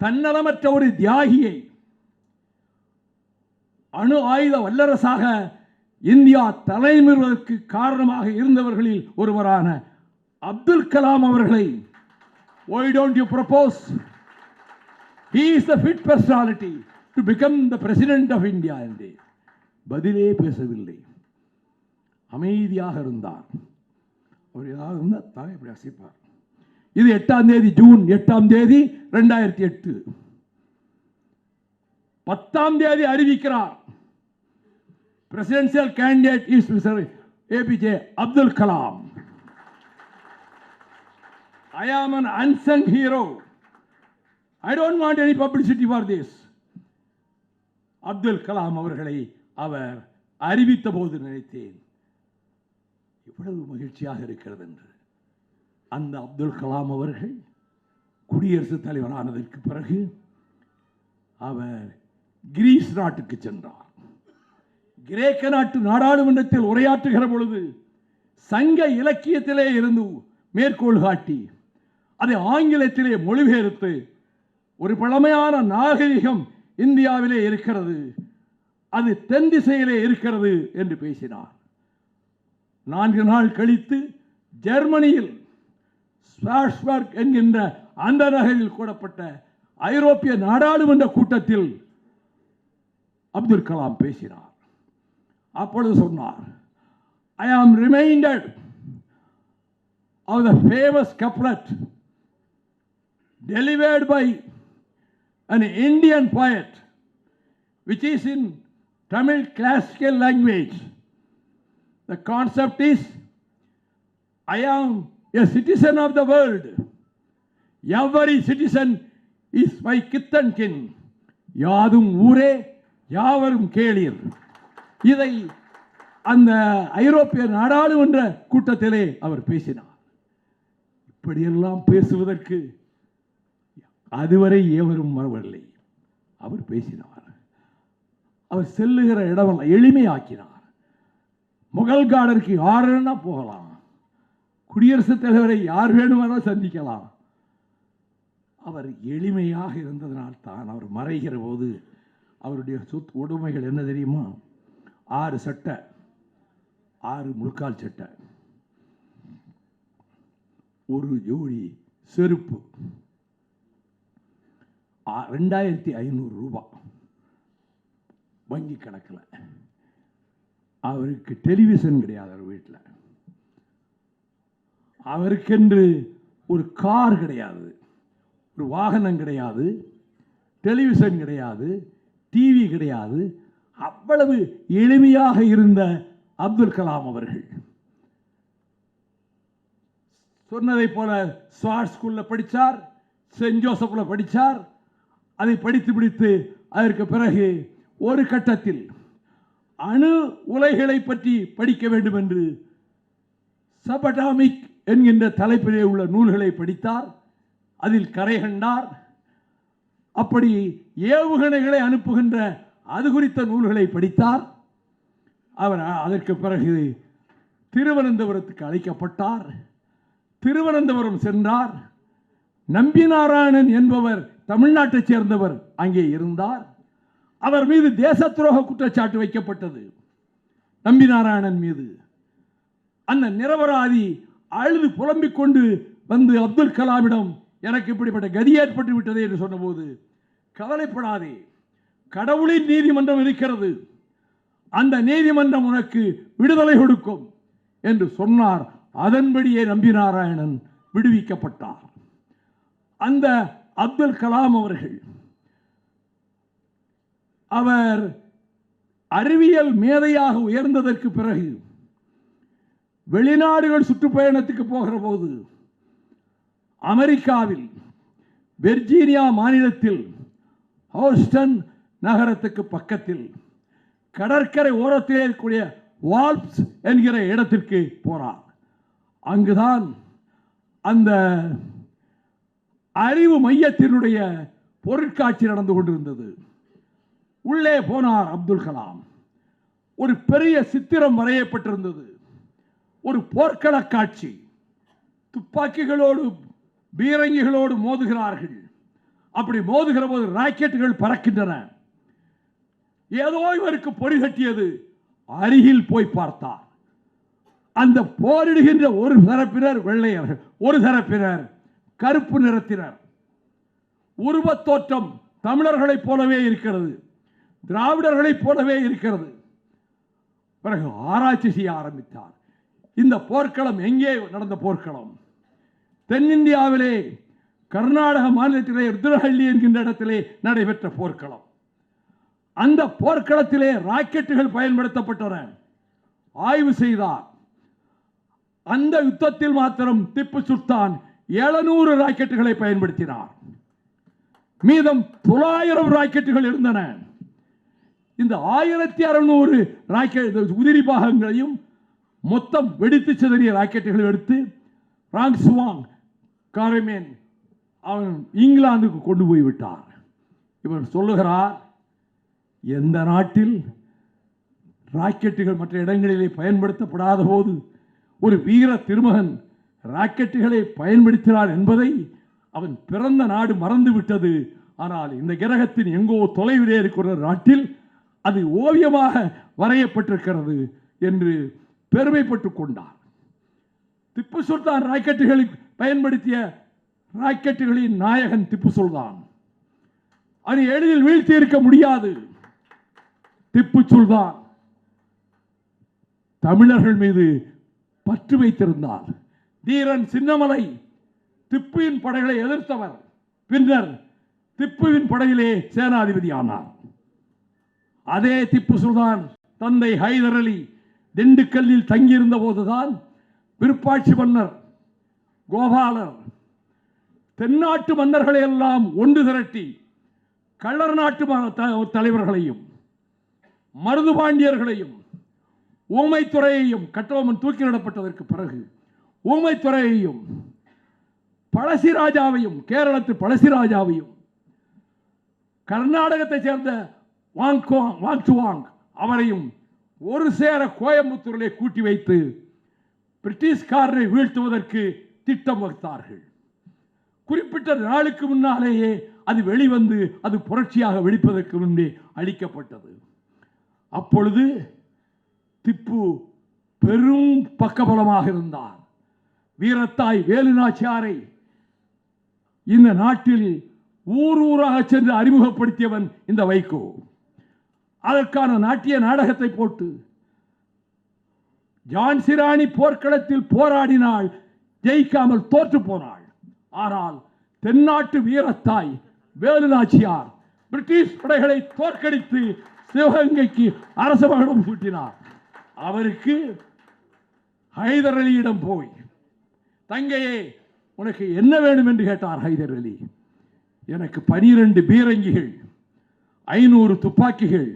தன்னலமற்ற ஒரு தியாகியை, அணு ஆயுத வல்லரசாக இந்தியா தலைநிறுவதற்கு காரணமாக இருந்தவர்களில் ஒருவரான அப்துல் கலாம் அவர்களை why don't you propose? He is the fit personality to become the president of India. என்றே பதிலே பேசவில்லை, அமைதியாக இருந்தார். அவர் ஏதாவது இருந்தால் தாய் இப்படி அசைப்பார். இது 8ஆம் தேதி, ஜூன் 8ஆம் தேதி 2008. 10ஆம் தேதி அறிவிக்கிறார், presidential candidate is Mr. APJ Abdul Kalam. I am an unsung hero. I don't want any publicity for this. Abdul Kalam அவர்களை அவர் அறிவித்த போது நினைத்தேன், இவ்வளவு மகிழ்ச்சியாக இருக்கிறது என்று. அந்த அப்துல் கலாம் அவர்கள் குடியரசுத் தலைவரானதற்கு பிறகு அவர் கிரீஸ் நாட்டுக்கு சென்றார். கிரேக்க நாட்டு நாடாளுமன்றத்தில் உரையாற்றுகிற பொழுது சங்க இலக்கியத்திலே இருந்து மேற்கோள் காட்டி அதை ஆங்கிலத்திலே மொழிபெயர்த்து ஒரு பழமையான நாகரிகம் இந்தியாவிலே இருக்கிறது, அது தென் திசையிலே இருக்கிறது என்று பேசினார். 4 நாள் கழித்து ஜெர்மனியில் ஸ்வார்ஸ்பர்க் என்கின்ற அந்த நகரில் கூடப்பட்ட ஐரோப்பிய நாடாளுமன்ற கூட்டத்தில் அப்துல் கலாம் பேசினார். அப்பொழுது சொன்னார், I am reminded of the famous couplet delivered by an Indian poet, which is in Tamil classical language. The concept is, I am a citizen of the world. Every citizen is my kith and kin. யாதும் ஊரே யாவரும் கேளீர். இதை அந்த ஐரோப்பிய நாடாளுமன்ற கூட்டத்திலே அவர் பேசினார். இப்படியெல்லாம் பேசுவதற்கு அதுவரை எவரும் வரவில்லை. அவர் பேசினார். அவர் செல்லுகிற இடமெல்லாம் எளிமையாக்கினார். முகல் கார்டனுக்கு யார் வேணா போகலாம், குடியரசுத் தலைவரை யார் வேணுமானால் சந்திக்கலாம். அவர் எளிமையாக இருந்ததனால் தான் அவர் மறைகிற போது அவருடைய சொத்து உடைமைகள் என்ன தெரியுமா? 6 சட்டை, 6 முழுக்கால் சட்டை, ஒரு ஜோடி செருப்பு, 2500 ரூபாய் வங்கி கணக்கில். அவருக்கு டெலிவிஷன் கிடையாது, அவர் வீட்டில் அவருக்கென்று ஒரு கார் கிடையாது, ஒரு வாகனம் கிடையாது, டெலிவிஷன் கிடையாது, டிவி கிடையாது. அவ்வளவு எளிமையாக இருந்த அப்துல் கலாம் அவர்கள் சொன்னதை போல ஸ்வாட் ஸ்கூல்ல படித்தார், சென்ட் ஜோசப்ல படித்தார். அதை படித்து பிடித்து அதற்கு பிறகு ஒரு கட்டத்தில் அணு உலைகளை பற்றி படிக்க வேண்டும் என்று சபடாமிக் என்கின்ற தலைப்பிலே உள்ள நூல்களை படித்தார், அதில் கரை கண்டார். அப்படி ஏவுகணைகளை அனுப்புகின்ற அது குறித்த நூல்களை படித்தார். அவர் அதற்கு பிறகு திருவனந்தபுரத்துக்கு அழைக்கப்பட்டார். திருவனந்தபுரம் சென்றார். நம்பிநாராயணன் என்பவர் தமிழ்நாட்டைச் சேர்ந்தவர் அங்கே இருந்தார். அவர் மீது தேச துரோக குற்றச்சாட்டு வைக்கப்பட்டது. நம்பிநாராயணன் மீது அந்த நிரபராதி அழுது புலம்பிக் கொண்டு வந்து அப்துல் கலாமிடம் எனக்கு இப்படிப்பட்ட கதி ஏற்பட்டு விட்டது என்று சொன்னபோது, கவலைப்படாதே, கடவுளின் நீதிமன்றம் இருக்கிறது, அந்த நீதிமன்றம் உனக்கு விடுதலை கொடுக்கும் என்று சொன்னார். அதன்படியே நம்பிநாராயணன் விடுவிக்கப்பட்டார். அந்த அப்துல் கலாம் அவர்கள் அவர் அறிவியல் மேதையாக உயர்ந்ததற்கு பிறகு வெளிநாடுகள் சுற்றுப்பயணத்துக்கு போகிற போது அமெரிக்காவில் வெர்ஜீனியா மாநிலத்தில் ஹூஸ்டன் நகரத்துக்கு பக்கத்தில் கடற்கரை ஓரத்தில் இருக்கக்கூடிய வால்ப்ஸ் என்கிற இடத்திற்கு போனார். அங்குதான் அந்த அறிவு மையத்தினுடைய பொருட்காட்சி நடந்து கொண்டிருந்தது. உள்ளே போனார் அப்துல் கலாம். ஒரு பெரிய சித்திரம் வரையப்பட்டிருந்தது. ஒரு போர்க்கள காட்சி. துப்பாக்கிகளோடு பீரங்கிகளோடு மோதுகிறார்கள். அப்படி மோதுகிற போது ராக்கெட்டுகள் பறக்கின்றன. ஏதோ இவருக்கு பொறி தட்டியது. அருகில் போய் பார்த்தார். அந்த போரிடுகின்ற ஒரு தரப்பினர் வெள்ளையர்கள், ஒரு தரப்பினர் கருப்பு நிறத்தினர். உருவத் தோற்றம் தமிழர்களைப் போலவே இருக்கிறது, திராவிடர்களைப் போலவே இருக்கிறது. பிறகு ஆராய்ச்சி செய்ய ஆரம்பித்தார். இந்த போர்க்களம் எங்கே நடந்த போர்க்களம்? தென்னிந்தியாவிலே கர்நாடக மாநிலத்திலே ருத்ரஹள்ளி என்கின்ற இடத்திலே நடைபெற்ற போர்க்களம். அந்த போர்க்களத்திலே ராக்கெட்டுகள் பயன்படுத்தப்பட்டன. ஆய்வு செய்தார். அந்த யுத்தத்தில் மாத்திரம் திப்பு சுல்தான் 700 ராக்கெட்டுகளை பயன்படுத்தினார். மீதம் 900 ராக்கெட்டுகள் இருந்தன. இந்த 1600 ராக்கெட் உதிரி பாகங்களையும் மொத்தம் வெடித்து சிதறிய ராக்கெட்டுகளை எடுத்து ராங்சுவாங் காரமேன் அவன் இங்கிலாந்துக்கு கொண்டு போய் விட்டார். இவர் சொல்லுகிறார், எந்த நாட்டில் ராக்கெட்டுகள் மற்ற இடங்களிலே பயன்படுத்தப்படாத போது ஒரு வீர திருமகன் ராக்கெட்டுகளை பயன்படுத்தினார் என்பதை அவன் பிறந்த நாடு மறந்துவிட்டது. ஆனால் இந்த கிரகத்தின் எங்கோ தொலைவிலே இருக்கிற நாட்டில் அது ஓவியமாக வரையப்பட்டிருக்கிறது என்று பெருமைப்பட்டுக் கொண்டார். திப்பு சுல்தான் ராக்கெட்டுகளை பயன்படுத்திய ராக்கெட்டுகளின் நாயகன் திப்பு சுல்தான். அதை எளிதில் வீழ்த்தி இருக்க முடியாது. திப்பு சுல்தான் தமிழர்கள் மீது பற்று வைத்திருந்தார். தீரன் சின்னமலை திப்புவின் படைகளை எதிர்த்தவர். பின்னர் திப்புவின் படையிலே சேனாதிபதி ஆனார். அதே திப்பு சுல்தான் தந்தை ஹைதர் அலி திண்டுக்கல்லில் தங்கியிருந்த போதுதான் விருப்பாட்சி மன்னர் கோபாலர் தென்னாட்டு மன்னர்களை எல்லாம் ஒன்று திரட்டி கள்ளர் நாட்டு தலைவர்களையும் மருதுபாண்டியர்களையும் ஊமைத்துறையையும், கட்டபொம்மன் தூக்கிலிடப்பட்டதற்கு பிறகு ஊமைத்துறையையும் பழசிராஜாவையும், கேரளத்து பழசிராஜாவையும், கர்நாடகத்தை சேர்ந்த வாங்சுவாங் அவரையும் ஒரு சேர கோயம்புத்தூரிலே கூட்டி வைத்து பிரிட்டிஷ்காரரை வீழ்த்துவதற்கு திட்டம் வகுத்தார்கள். குறிப்பிட்ட நாளுக்கு முன்னாலேயே அது வெளிவந்து அது புரட்சியாக வெடிப்பதற்கு முன்பே அளிக்கப்பட்டது. அப்பொழுது திப்பு பெரும் பக்கபலமாக இருந்தார். வீரத்தாய் வேலுநாச்சியாரை இந்த நாட்டில் ஊர் ஊராக சென்று அறிமுகப்படுத்தியவன் இந்த வைகோ. அதற்கான நாட்டிய நாடகத்தை போட்டு ஜான்சிராணி போர்க்களத்தில் போராடினாள், ஜெயிக்காமல் தோற்று போனாள். ஆனால் தென்னாட்டு வீரத்தாய் வேலுநாச்சியார் பிரிட்டிஷ் படைகளை தோற்கடித்து சிவகங்கைக்கு அரச மகுடம் சூட்டினார். அவருக்கு ஹைதர் அலியிடம் போய், தங்கையே உனக்கு என்ன வேண்டும் என்று கேட்டார் ஹைதர் அலி. எனக்கு 12 பீரங்கிகள், 500 துப்பாக்கிகள்,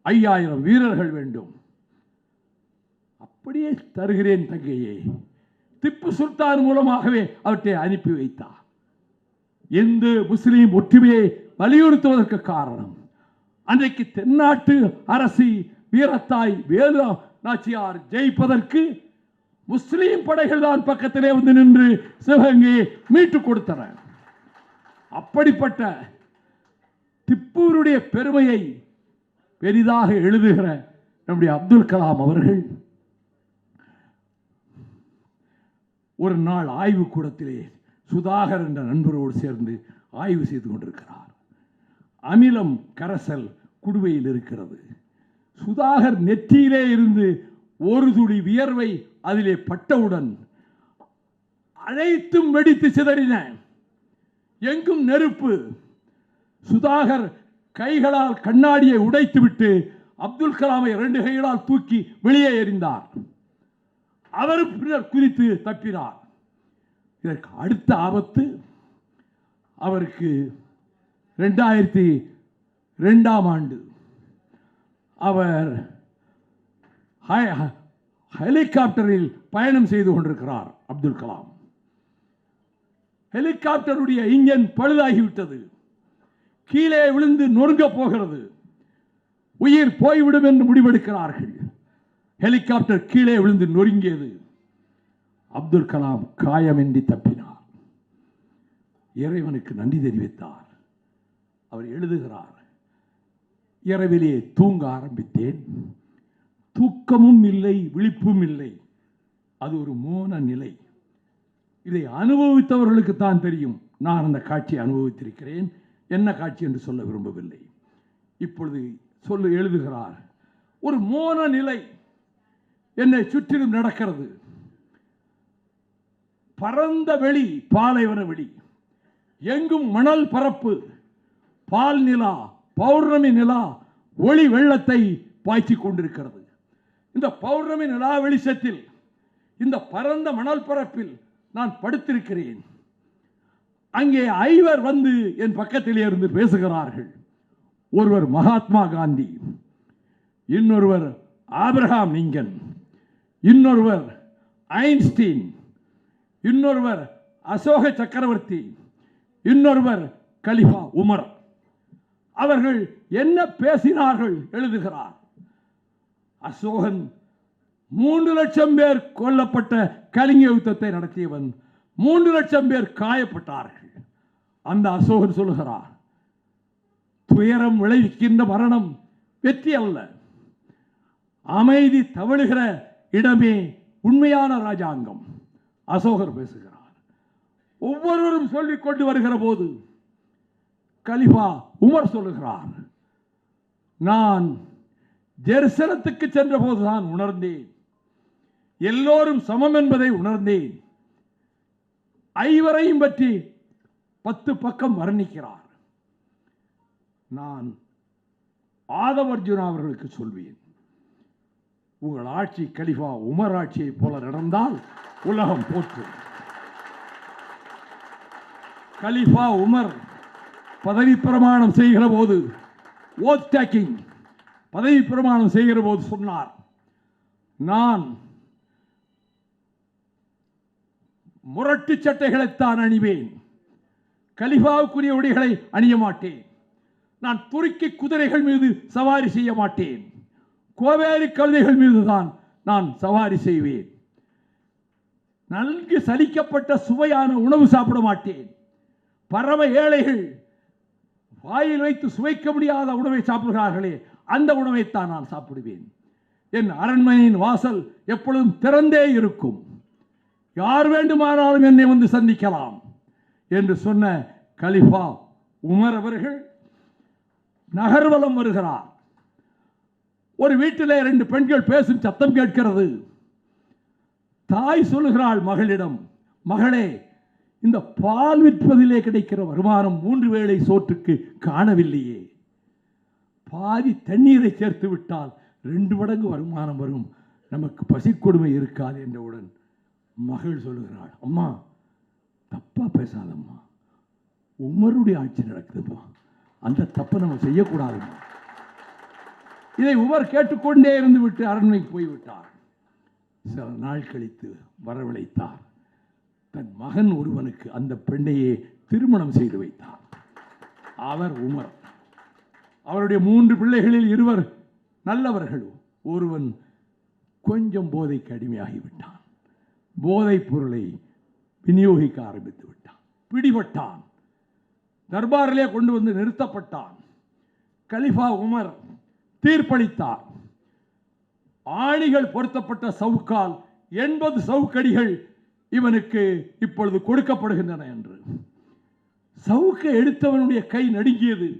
5000 வீரர்கள் வேண்டும். அப்படியே தருகிறேன் தங்கையே. திப்பு சுல்தான் மூலமாகவே அவற்றை அனுப்பி வைத்தார். எந்த முஸ்லீம் ஒற்றுமையை வலியுறுத்துவதற்கு காரணம், அன்றைக்கு தென்னாட்டு அரசி வீரத்தாய் வேலு நாச்சியார் ஜெயிப்பதற்கு முஸ்லீம் படைகள் தான் பக்கத்திலே வந்து நின்று சிவகங்கையை மீட்டுக் கொடுத்தன. அப்படிப்பட்ட திப்புவினுடைய பெருமையை பெரிதாக எழுதுகிற நம்முடைய அப்துல் கலாம் அவர்கள் ஒரு நாள் ஆய்வு கூடத்திலே சுதாகர் என்ற நண்பரோடு சேர்ந்து ஆய்வு செய்து கொண்டிருக்கிறார். அமிலம் கரைசல் குடுவையில் இருக்கிறது. சுதாகர் நெற்றியிலே இருந்து ஒரு துளி வியர்வை அதிலே பட்டவுடன் அனைத்தும் வெடித்து சிதறின. எங்கும் நெருப்பு. சுதாகர் கைகளால் கண்ணாடியை உடைத்துவிட்டு அப்துல் கலாமை 2 கைகளால் தூக்கி வெளியே எறிந்தார். அவர் பின்னர் குதித்து தப்பினார். இதற்கு அடுத்த ஆபத்து அவருக்கு 2002ஆம் ஆண்டு அவர் ஹெலிகாப்டரில் பயணம் செய்து கொண்டிருக்கிறார். அப்துல் கலாம் ஹெலிகாப்டருடைய இன்ஜின் பழுதாகிவிட்டது. கீழே விழுந்து நொறுங்க போகிறது. உயிர் போய்விடும் என்று முடிவெடுக்கிறார்கள். ஹெலிகாப்டர் கீழே விழுந்து நொறுங்கியது. அப்துல் கலாம் காயமின்றி தப்பினார். இறைவனுக்கு நன்றி தெரிவித்தார். அவர் எழுதுகிறார், இரவிலே தூங்க ஆரம்பித்தேன். தூக்கமும் இல்லை, விழிப்பும் இல்லை. அது ஒரு மோன நிலை. இதை அனுபவித்தவர்களுக்கு தான் தெரியும். நான் அந்த காட்சியை அனுபவித்திருக்கிறேன். என்ன காட்சி என்று சொல்ல விரும்பவில்லை. இப்பொழுது எழுதுகிறார், ஒரு மோன நிலை என்னை சுற்றிலும் நடக்கிறது. பரந்த வெளி, பாலைவன வெளி, எங்கும் மணல் பரப்பு, பால் நிலா, பௌர்ணமி நிலா ஒளி வெள்ளத்தை பாய்ச்சிக் கொண்டிருக்கிறது. இந்த பௌர்ணமி நிலா வெளிச்சத்தில் இந்த பரந்த மணல் பரப்பில் நான் படுத்திருக்கிறேன். அங்கே ஐவர் வந்து என் பக்கத்திலே இருந்து பேசுகிறார்கள். ஒருவர் மகாத்மா காந்தி, இன்னொருவர் ஆபிரகாம் லிங்கன், இன்னொருவர் ஐன்ஸ்டீன், இன்னொருவர் அசோக சக்கரவர்த்தி, இன்னொருவர் கலிஃபா உமர். அவர்கள் என்ன பேசினார்கள் எழுதுகிறார். அசோகன் 3 லட்சம் பேர் கொல்லப்பட்ட கலிங்க யுத்தத்தை நடத்தியவன். 3 லட்சம் பேர் காயப்பட்டார்கள். அந்த அசோகன் சொல்லுகிறார், துயரம் விளைவிக்கின்ற மரணம் வெற்றி அல்ல, அமைதி தவழுகிற இடமே உண்மையான ராஜாங்கம். அசோகர் பேசுகிறார். ஒவ்வொருவரும் சொல்லிக் கொண்டு வருகிற போது கலிஃபா உமர் சொல்லுகிறார், நான் ஜெருசலத்துக்கு சென்ற போதுதான் உணர்ந்தேன், எல்லோரும் சமம் என்பதை உணர்ந்தேன். ஐவரையும் பற்றி 10 பக்கம் வர்ணிக்கிறார். நான் ஆதவர்ஜுனா அவர்களுக்கு சொல்வேன், உங்கள் ஆட்சி கலிஃபா உமர் ஆட்சியை போல நடந்தால் உலகம் போற்றும். கலிஃபா உமர் பதவி பிரமாணம் செய்கிற போது, ஓத் டேக்கிங் பதவி பிரமாணம் செய்கிற போது சொன்னார், நான் முரட்டு சட்டைகளைத்தான் அணிவேன், கலிஃபாவுக்குரிய உடைகளை அணிய மாட்டேன். நான் துருக்கி குதிரைகள் மீது சவாரி செய்ய மாட்டேன், கோவேரி கழுதைகள் மீதுதான் நான் சவாரி செய்வேன். நன்கு சலிக்கப்பட்ட சுவையான உணவு சாப்பிட மாட்டேன். பரம ஏழைகள் வாயில் வைத்து சுவைக்க முடியாத உணவை சாப்பிடுகிறார்களே, அந்த உணவைத்தான் நான் சாப்பிடுவேன். என் அரண்மனையின் வாசல் எப்பொழுதும் திறந்தே இருக்கும், யார் வேண்டுமானாலும் என்னை வந்து சந்திக்கலாம் என்று சொன்ன கலிஃபா உமர் அவர்கள் நகர்வலம் வருகிறார். ஒரு வீட்டிலே 2 பெண்கள் பேசும் சத்தம் கேட்கிறது. தாய் சொல்லுகிறாள் மகளிடம், மகளே, இந்த பால் விற்பதிலே கிடைக்கிற வருமானம் 3 வேளை சோற்றுக்கு காணவில்லையே, பாதி தண்ணீரை சேர்த்து விட்டால் 2 மடங்கு வருமானம் வரும், நமக்கு பசி கொடுமை இருக்காது என்றவுடன் மகள் சொல்லுகிறாள், அம்மா தப்பா பேசாதம்மா, உமருடைய ஆட்சி நடக்குதுமா, அந்த தப்பை நம்ம செய்யக்கூடாதுமா. இதை உமர் கேட்டுக்கொண்டே இருந்து விட்டு அரண்மனைக்கு போய்விட்டார். சில நாள் கழித்து வரவழைத்தார். தன் மகன் ஒருவனுக்கு அந்த பெண்ணையே திருமணம் செய்து வைத்தார். அவர் உமர். அவருடைய 3 பிள்ளைகளில் 2 நல்லவர்கள், ஒருவன் கொஞ்சம் போதைக்கு அடிமையாகிவிட்டான். போதைப் பொருளை விநியோகிக்க ஆரம்பித்து விட்டான். பிடிபட்டான். தர்பாரிலே கொண்டு வந்து நிறுத்தப்பட்டான். Khalifa Umar தீர்ப்பளித்தார். ஆணிகள் பொருத்தப்பட்ட சவுக்கால் 80 சவுக்கடிகள் இவனுக்கு இப்பொழுது கொடுக்கப்படுகின்றன என்று. சவுக்கை எடுத்தவனுடைய கை நடுங்கியது.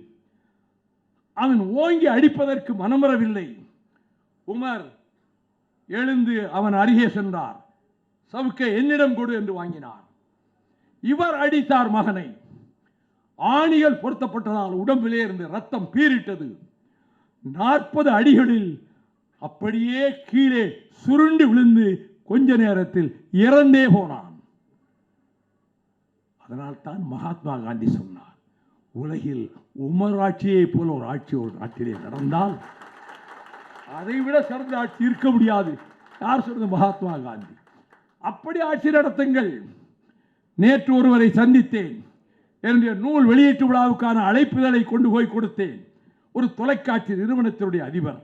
அவன் ஓங்கி அடிப்பதற்கு மனமரவில்லை. உமர் எழுந்து அவன் அருகே சென்றார். சவுக்கை என்னிடம் கொடு என்று வாங்கினார். இவர் அடித்தார் மகனை. ஆணிகள் பொருத்தப்பட்டதால் உடம்பிலே இருந்து ரத்தம் பீரிட்டது. 40 அடிகளில் அப்படியே கீழே சுருண்டு விழுந்து கொஞ்ச நேரத்தில் இறந்தே போனான். அதனால் தான் மகாத்மா காந்தி சொன்னார், உலகில் உமர் ஆட்சியை போல ஒரு ஆட்சி ஒரு நாட்டிலே நடந்தால் அதைவிட சிறந்த ஆட்சி இருக்க முடியாது. யார் சொன்னது? மகாத்மா காந்தி. அப்படி ஆட்சி நடத்துங்கள். நேற்று ஒருவரை சந்தித்தேன். என்னுடைய நூல் வெளியீட்டு விழாவுக்கான அழைப்புதலை கொண்டு போய் கொடுத்தேன். ஒரு தொலைக்காட்சி நிறுவனத்தினுடைய அதிபர்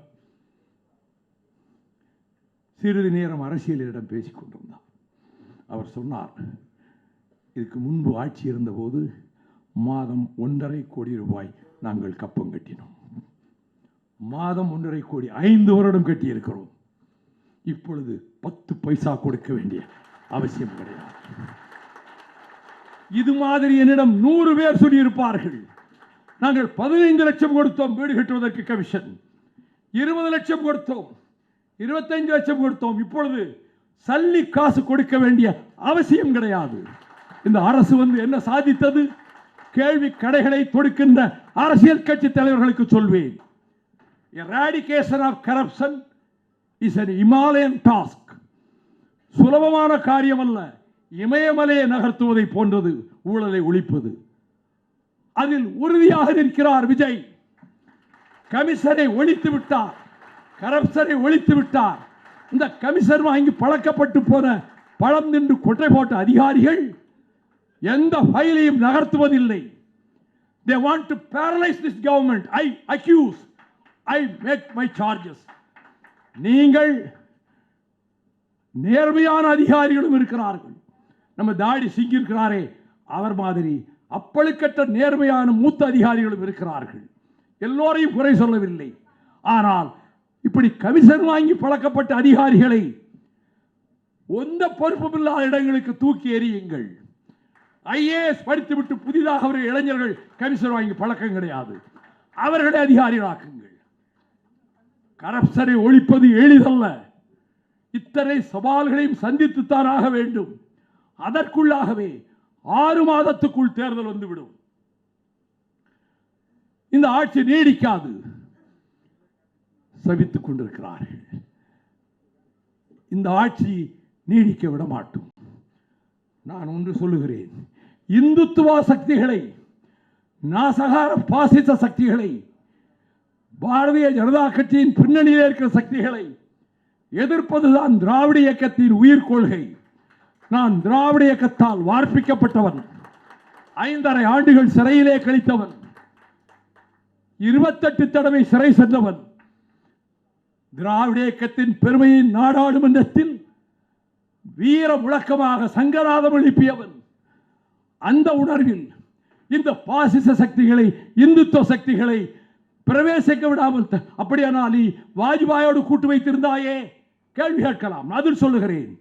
சிறிது நேரம் அரசியலிடம் பேசிக் கொண்டிருந்தார். அவர் சொன்னார், இதுக்கு முன்பு ஆட்சி இருந்தபோது மாதம் 1.5 கோடி ரூபாய் நாங்கள் கப்பம் கட்டினோம். மாதம் 1.5 கோடி 5 வருடம் கட்டி இருக்கிறோம். இப்பொழுது 10 பைசா கொடுக்க வேண்டிய அவசியம் கிடையாது. இது மாதிரி என்னிடம் 100 பேர் சொல்லியிருப்பார்கள். நாங்கள் 15 லட்சம் கொடுத்தோம் வீடு கட்டுவதற்கு கமிஷன், 20 லட்சம் கொடுத்தோம், 25 லட்சம் கொடுத்தோம். இப்பொழுது சல்லி காசு கொடுக்க வேண்டிய அவசியம் கிடையாது. இந்த அரசு என்ன சாதித்தது? கேள்வி கடைகளை தொடுக்கின்ற அரசியல் கட்சி தலைவர்களுக்கு சொல்வேன், eradication of corruption is an Himalayan task. சுலபமான காரியம் அல்ல. இமயமலையை நகர்த்துவதை போன்றது ஊழலை ஒழிப்பது. அதில் உறுதியாக நிற்கிறார் விஜய். கமிஷனை ஒழித்து விட்டார், கரப்ஷனை ஒழித்து விட்டார். இந்த கமிஷன் வாங்கி பழக்கப்பட்டு போன பழம் நின்று கொட்டை போட்ட அதிகாரிகள் எந்த ஃபைலையும் நகர்த்துவதில்லை. They want to paralyze this government. I accuse, I make my charges. நீங்கள் நேர்மையான அதிகாரிகளும் இருக்கிறார்கள். நம்ம தாடி சிங்கி இருக்கிறாரே அவர் மாதிரி அப்பழுக்கற்ற நேர்மையான மூத்த அதிகாரிகளும் இருக்கிறார்கள். எல்லோரையும் குறை சொல்லவில்லை. ஆனால் இப்படி கமிஷன் வாங்கி பழக்கப்பட்ட அதிகாரிகளை எந்த பொறுப்புமில்லாத இடங்களுக்கு தூக்கி எறியுங்கள். IAS படித்துவிட்டு புதிதாக அவர்கள் இளைஞர்கள் கமிஷன் வாங்கி பழக்கம் கிடையாது, அவர்களை அதிகாரிகளாக்குங்கள். கரப்ஷனை ஒழிப்பது எளிதல்ல. இத்தனை சவால்களையும் சந்தித்துத்தான் ஆக வேண்டும். அதற்குள்ளாகவே 6 மாதத்துக்குள் தேர்தல் வந்துவிடும். இந்த ஆட்சி நீடிக்காது. சபித்துக் கொண்டிருக்கிறார்கள். இந்த ஆட்சி நீடிக்க விட மாட்டோம். நான் ஒன்று சொல்லுகிறேன், இந்துத்துவ சக்திகளை, நாசகார பாசிச சக்திகளை, பாரதிய ஜனதா கட்சியின் பின்னணியில் இருக்கிற சக்திகளை எதிர்ப்பதுதான் திராவிட இயக்கத்தின் உயிர் கொள்கை. நான் திராவிட இயக்கத்தால் வார்ப்பிக்கப்பட்டவன், 5½ ஆண்டுகள் சிறையிலே கழித்தவன், 28 தடவை சிறை சென்றவன். திராவிட இயக்கத்தின் பெருமையை நாடாளுமன்றத்தில் வீர முழக்கமாக சங்கநாதம் எழுப்பியவன். அந்த உணர்வில் இந்த பாசிச சக்திகளை, இந்துத்துவ சக்திகளை பிரவேசிக்க விடாமல், அப்படியானால் நீ வாஜ்பாயோடு கூட்டு வைத்திருந்தாயே கேள்வி கேட்கலாம். அதில் சொல்லுகிறேன்,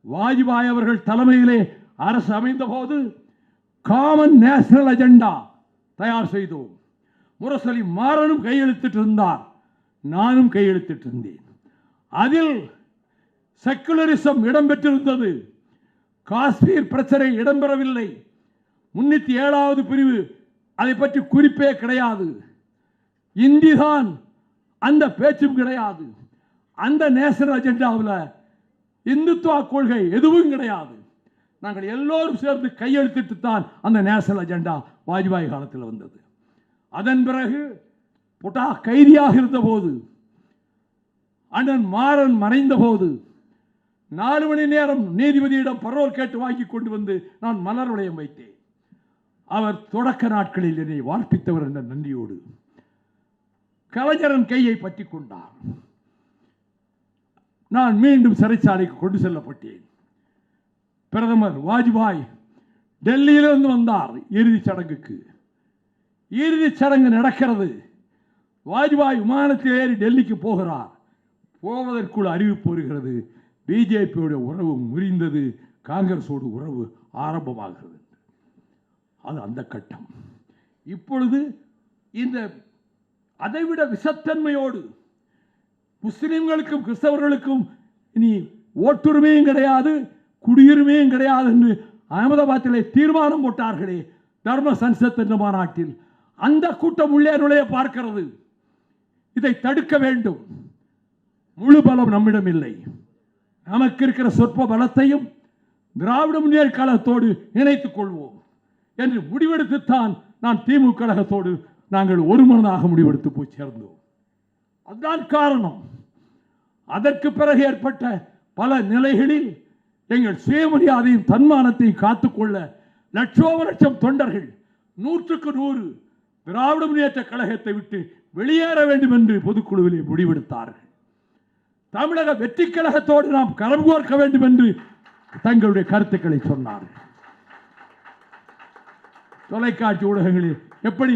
வாஜ்பாய் அவர்கள் தலைமையிலே அரசு அமைந்த போது காமன் நேஷனல் அஜெண்டா தயார் செய்தோம். முரசொலி மாறனும் கையெழுத்திட்டு இருந்தார், நானும் கையெழுத்திட்டு இருந்தேன். அதில் செக்குலரிசம் இடம்பெற்றிருந்தது, காஷ்மீர் பிரச்சனை இடம்பெறவில்லை. 307வது பிரிவு அதை பற்றி குறிப்பே கிடையாது. இந்திதான் அந்த பேச்சும் கிடையாது. அந்த நேஷனல் அஜெண்டாவில் இந்துத்துவ கொள்கை எதுவும் கிடையாது. நாங்கள் எல்லோரும் சேர்ந்து கையெழுத்திட்டு தான் அந்த நேஷனல் அஜெண்டா வாஜ்பாய் காலத்தில் வந்தது. அதன் பிறகு புட்டா கைதியாக இருந்தபோது, அண்ணன் மாறன் மறைந்த போது 4 மணி நேரம் நீதிபதியிடம் பரோல் கேட்டு வாங்கி கொண்டு வந்து நான் மலர் வளையம் வைத்தேன். அவர் தொடக்க நாட்களில் என்னை வார்ப்பித்தவர் என்ற நன்றியோடு கலைஞரன் கையை பற்றி கொண்டார். நான் மீண்டும் சிறைச்சாலைக்கு கொண்டு செல்லப்பட்டேன். பிரதமர் வாஜ்பாய் டெல்லியிலிருந்து வந்தார் இறுதிச் சடங்குக்கு. இறுதிச் சடங்கு நடக்கிறது. வாஜ்பாய் விமானத்தில் ஏறி டெல்லிக்கு போகிறார். போவதற்குள் அறிவிப்பு வருகிறது, பிஜேபியோட உறவு முறிந்தது, காங்கிரஸோடு உறவு ஆரம்பமாகிறது. அது அந்த கட்டம். இப்பொழுது இந்த அதைவிட விஷத்தன்மையோடு முஸ்லிம்களுக்கும் கிறிஸ்தவர்களுக்கும் இனி ஓட்டுரிமையும் கிடையாது, குடியுரிமையும் கிடையாது என்று அகமதாபாத்திலே தீர்மானம் போட்டார்களே தர்ம சன்சத் என்ற மாநாட்டில். அந்த கூட்டம் உள்ளே நுழைய பார்க்கிறது. இதை தடுக்க வேண்டும். முழு பலம் நம்மிடம் இல்லை. நமக்கு இருக்கிற சொற்ப பலத்தையும் திராவிட முன்னேற்ற கழகத்தோடு இணைத்துக் கொள்வோம் என்று முடிவெடுத்துத்தான் நான் திமுக கழகத்தோடு நாங்கள் ஒரு மனதாக முடிவெடுத்து போய் சேர்ந்தோம். அதுதான் காரணம். அதற்கு பிறகு ஏற்பட்ட பல நிலைகளில் எங்கள் சுயமரியாதையும் தன்மானத்தையும் காத்துக்கொள்ள லட்சோப தொண்டர்கள் 100க்கு 100 திராவிட முன்னேற்ற கழகத்தை விட்டு வெளியேற வேண்டும் என்று பொதுக்குழுவிலே முடிவெடுத்தார்கள். தமிழக வெற்றி கழகத்தோடு நாம் கரம் கோர்க்க வேண்டும் என்று தங்களுடைய கருத்துக்களை சொன்னார்கள். தொலைக்காட்சி ஊடகங்களில் எப்படி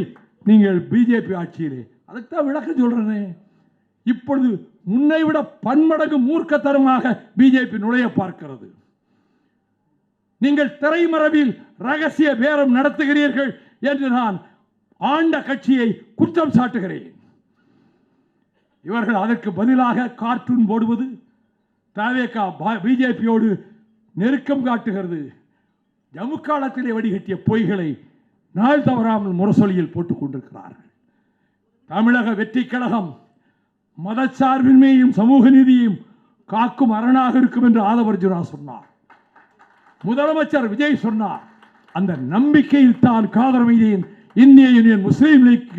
நீங்கள் பிஜேபி ஆட்சியிலே, அதுக்குத்தான் விளக்கம் சொல்றேனே. இப்பொழுது முன்னைவிட பன்மடங்கு மூர்க்கத்தனமாக பிஜேபி நுழைய பார்க்கிறது. நீங்கள் திரைமறைவில் ரகசிய பேரம் நடத்துகிறீர்கள் என்று நான் ஆண்ட கட்சியை குற்றம் சாட்டுகிறேன். இவர்கள் அதற்கு பதிலாக கார்ட்டூன் போடுவது, பிஜேபியோடு நெருக்கம் காட்டுகிறது. ஜம்மு காலத்திலே வடிகட்டிய பொய்களை நாள் தவறாமல் முரசொலியில் போட்டுக் கொண்டிருக்கிறார்கள். தமிழக வெற்றி கழகம் மதச்சார்பின்மையும் சமூக நீதியையும் காக்கும் அரணாக இருக்கும் என்று ஆதவர்ஜுனா சொன்னார். முதலமைச்சர் விஜய் சொன்னார். அந்த நம்பிக்கையில் தான் காதர் மைதீன் இந்திய யூனியன் முஸ்லீம் லீக்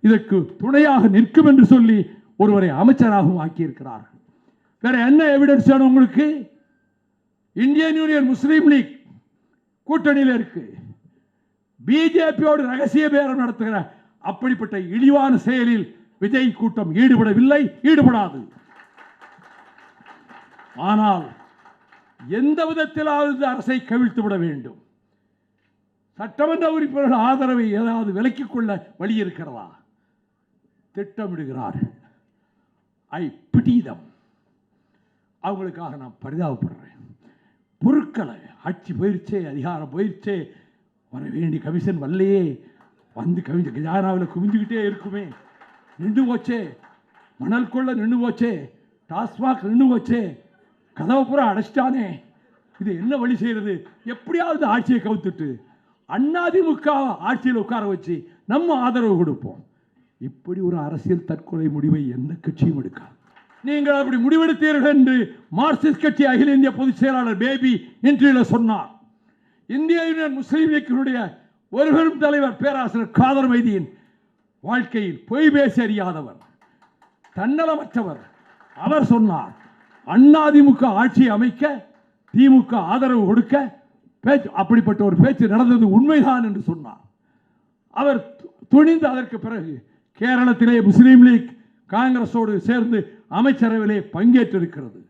இதற்கு துணையாக நிற்கும் என்று சொல்லி ஒருவரை அமைச்சராகவும் ஆக்கியிருக்கிறார்கள். வேற என்ன எவிடன்ஸ் வேணும் உங்களுக்கு? இந்தியன் யூனியன் முஸ்லீம் லீக் கூட்டணியில் இருக்கு. பிஜேபியோடு ரகசிய பேரம் நடத்துகிற அப்படிப்பட்ட இழிவான செயலில் விஜய் கூட்டம் ஈடுபடவில்லை, ஈடுபடாது. ஆனால் எந்த விதத்திலாவது அரசை கவிழ்த்து விட வேண்டும். சட்டமன்ற உறுப்பினர்கள் ஆதரவை ஏதாவது விலக்கிக் கொள்ள வழி இருக்கிறதா? திட்டமிடுகிறார்கள். ஐ பிடிதம். அவங்களுக்காக நான் பரிதாபப்படுறேன். பொருட்களை ஆட்சி போயிடுச்சே, அதிகாரம் போயிடுச்சே, வர வேண்டிய கமிஷன் வரலையே, வந்து கஜானாவில் குவிஞ்சுக்கிட்டே இருக்குமே, நின்று போச்சே, மணல் கொள்ள நின்று போச்சே, டாஸ்மாக் நின்று போச்சே, கதவை பூரா அடைச்சிட்டானே, இது என்ன வழி செய்யறது? எப்படியாவது ஆட்சியை கவுத்துட்டு அதிமுக ஆட்சியில் உட்கார வச்சு நம்ம ஆதரவு கொடுப்போம். இப்படி ஒரு அரசியல் தற்கொலை முடிவை எந்த கட்சியும் எடுக்காது. நீங்கள் அப்படி முடிவெடுத்தீர்கள் என்று மார்க்சிஸ்ட் கட்சி அகில இந்திய பொதுச் செயலாளர் பேபி இன்டர்வியூவில் சொன்னார். இந்திய யூனியன் முஸ்லீம் லீக்கினுடைய ஒரு பெரும் தலைவர் பேராசிரியர் காதர் மைதீன் வாழ்க்கையில் பொய் பேசி அறியாதவர், தன்னலமற்றவர். அவர் சொன்னார், அதிமுக ஆட்சியை அமைக்க திமுக ஆதரவு கொடுக்க பேச்சு, அப்படிப்பட்ட ஒரு பேச்சு நடந்தது உண்மைதான் என்று சொன்னார். அவர் துணிந்து அதற்கு பிறகு கேரளத்திலே முஸ்லீம் லீக் காங்கிரஸோடு சேர்ந்து அமைச்சரவையிலே பங்கேற்றிருக்கிறது.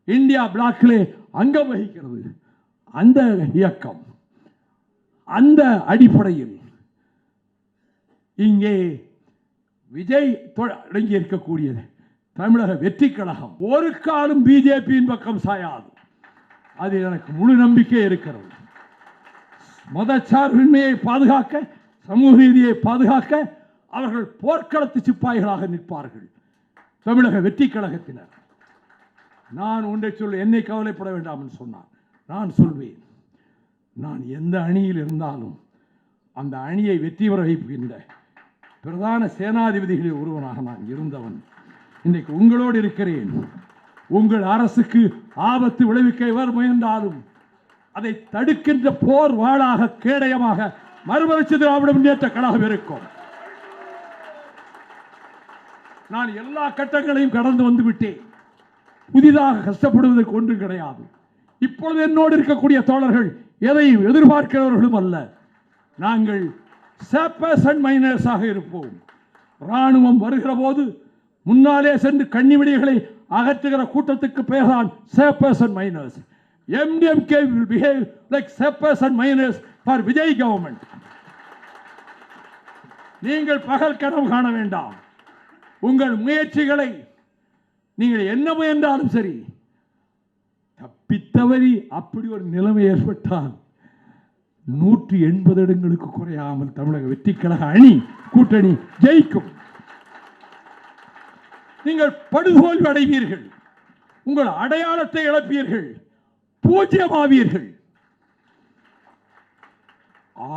இந்தியா பிளாக்கிலே அங்கம் வகிக்கிறது. அந்த இயக்கம், அந்த அடிப்படையில் இங்கே விஜய் தொடங்கி இருக்கக்கூடிய தமிழக வெற்றி கழகம் ஒரு காலம் பிஜேபியின் பக்கம் சாயாது. அது எனக்கு முழு நம்பிக்கை இருக்கிறது. மதச்சார்பின்மையை பாதுகாக்க, சமூக நீதியை பாதுகாக்க அவர்கள் போர்க்களத்து சிப்பாய்களாக நிற்பார்கள். தமிழக வெற்றி கழகத்தினர். நான் ஒன்றை சொல்ல, என்னை கவலைப்பட வேண்டாம் என்று சொன்னார். நான் சொல்வேன், நான் எந்த அணியில் இருந்தாலும் அந்த அணியை வெற்றி பெற வைக்கின்ற பிரதான சேனாதிபதிகளில் ஒருவனாக நான் இருந்தவன். இன்றைக்கு உங்களோடு இருக்கிறேன். உங்கள் அரசுக்கு ஆபத்து விளைவிக்க எவர் முயன்றாலும் அதை தடுக்கின்ற போர் வாளாக, கேடயமாக மறுமலர்ச்சி திராவிட முன்னேற்ற கழகம் இருக்கும். நான் எல்லா கட்டங்களையும் கடந்து வந்து விட்டேன். புதிதாக கஷ்டப்படுவதற்கு ஒன்றும் கிடையாது. இப்பொழுது என்னோடு இருக்கக்கூடிய தோழர்கள் எதையும் எதிர்பார்க்கிறவர்களும் அல்ல. நாங்கள் சேப்பர்ஸ் அண்ட் மைனர்ஸாக இருப்போம். ராணுவம் வருகிற போது முன்னாலே சென்று கண்ணிவெடிகளை அகற்றுகிற கூட்டத்துக்கு பெயர்தான் sappers and miners. MDMK will behave like sappers and miners for Vijay government. நீங்கள் பகல் கனவு காண வேண்டாம். உங்கள் முயற்சிகளை நீங்கள் என்ன முயன்றாலும் சரி, தப்பித்தவரி அப்படி ஒரு நிலைமை ஏற்பட்டால் 180 இடங்களுக்கு குறையாமல் தமிழக வெற்றி கழக அணி கூட்டணி ஜெயிக்கும். நீங்கள் படுதோல்வி அடைவீர்கள். உங்கள் அடையாளத்தை இழப்பீர்கள். பூஜ்யமாவீர்கள்.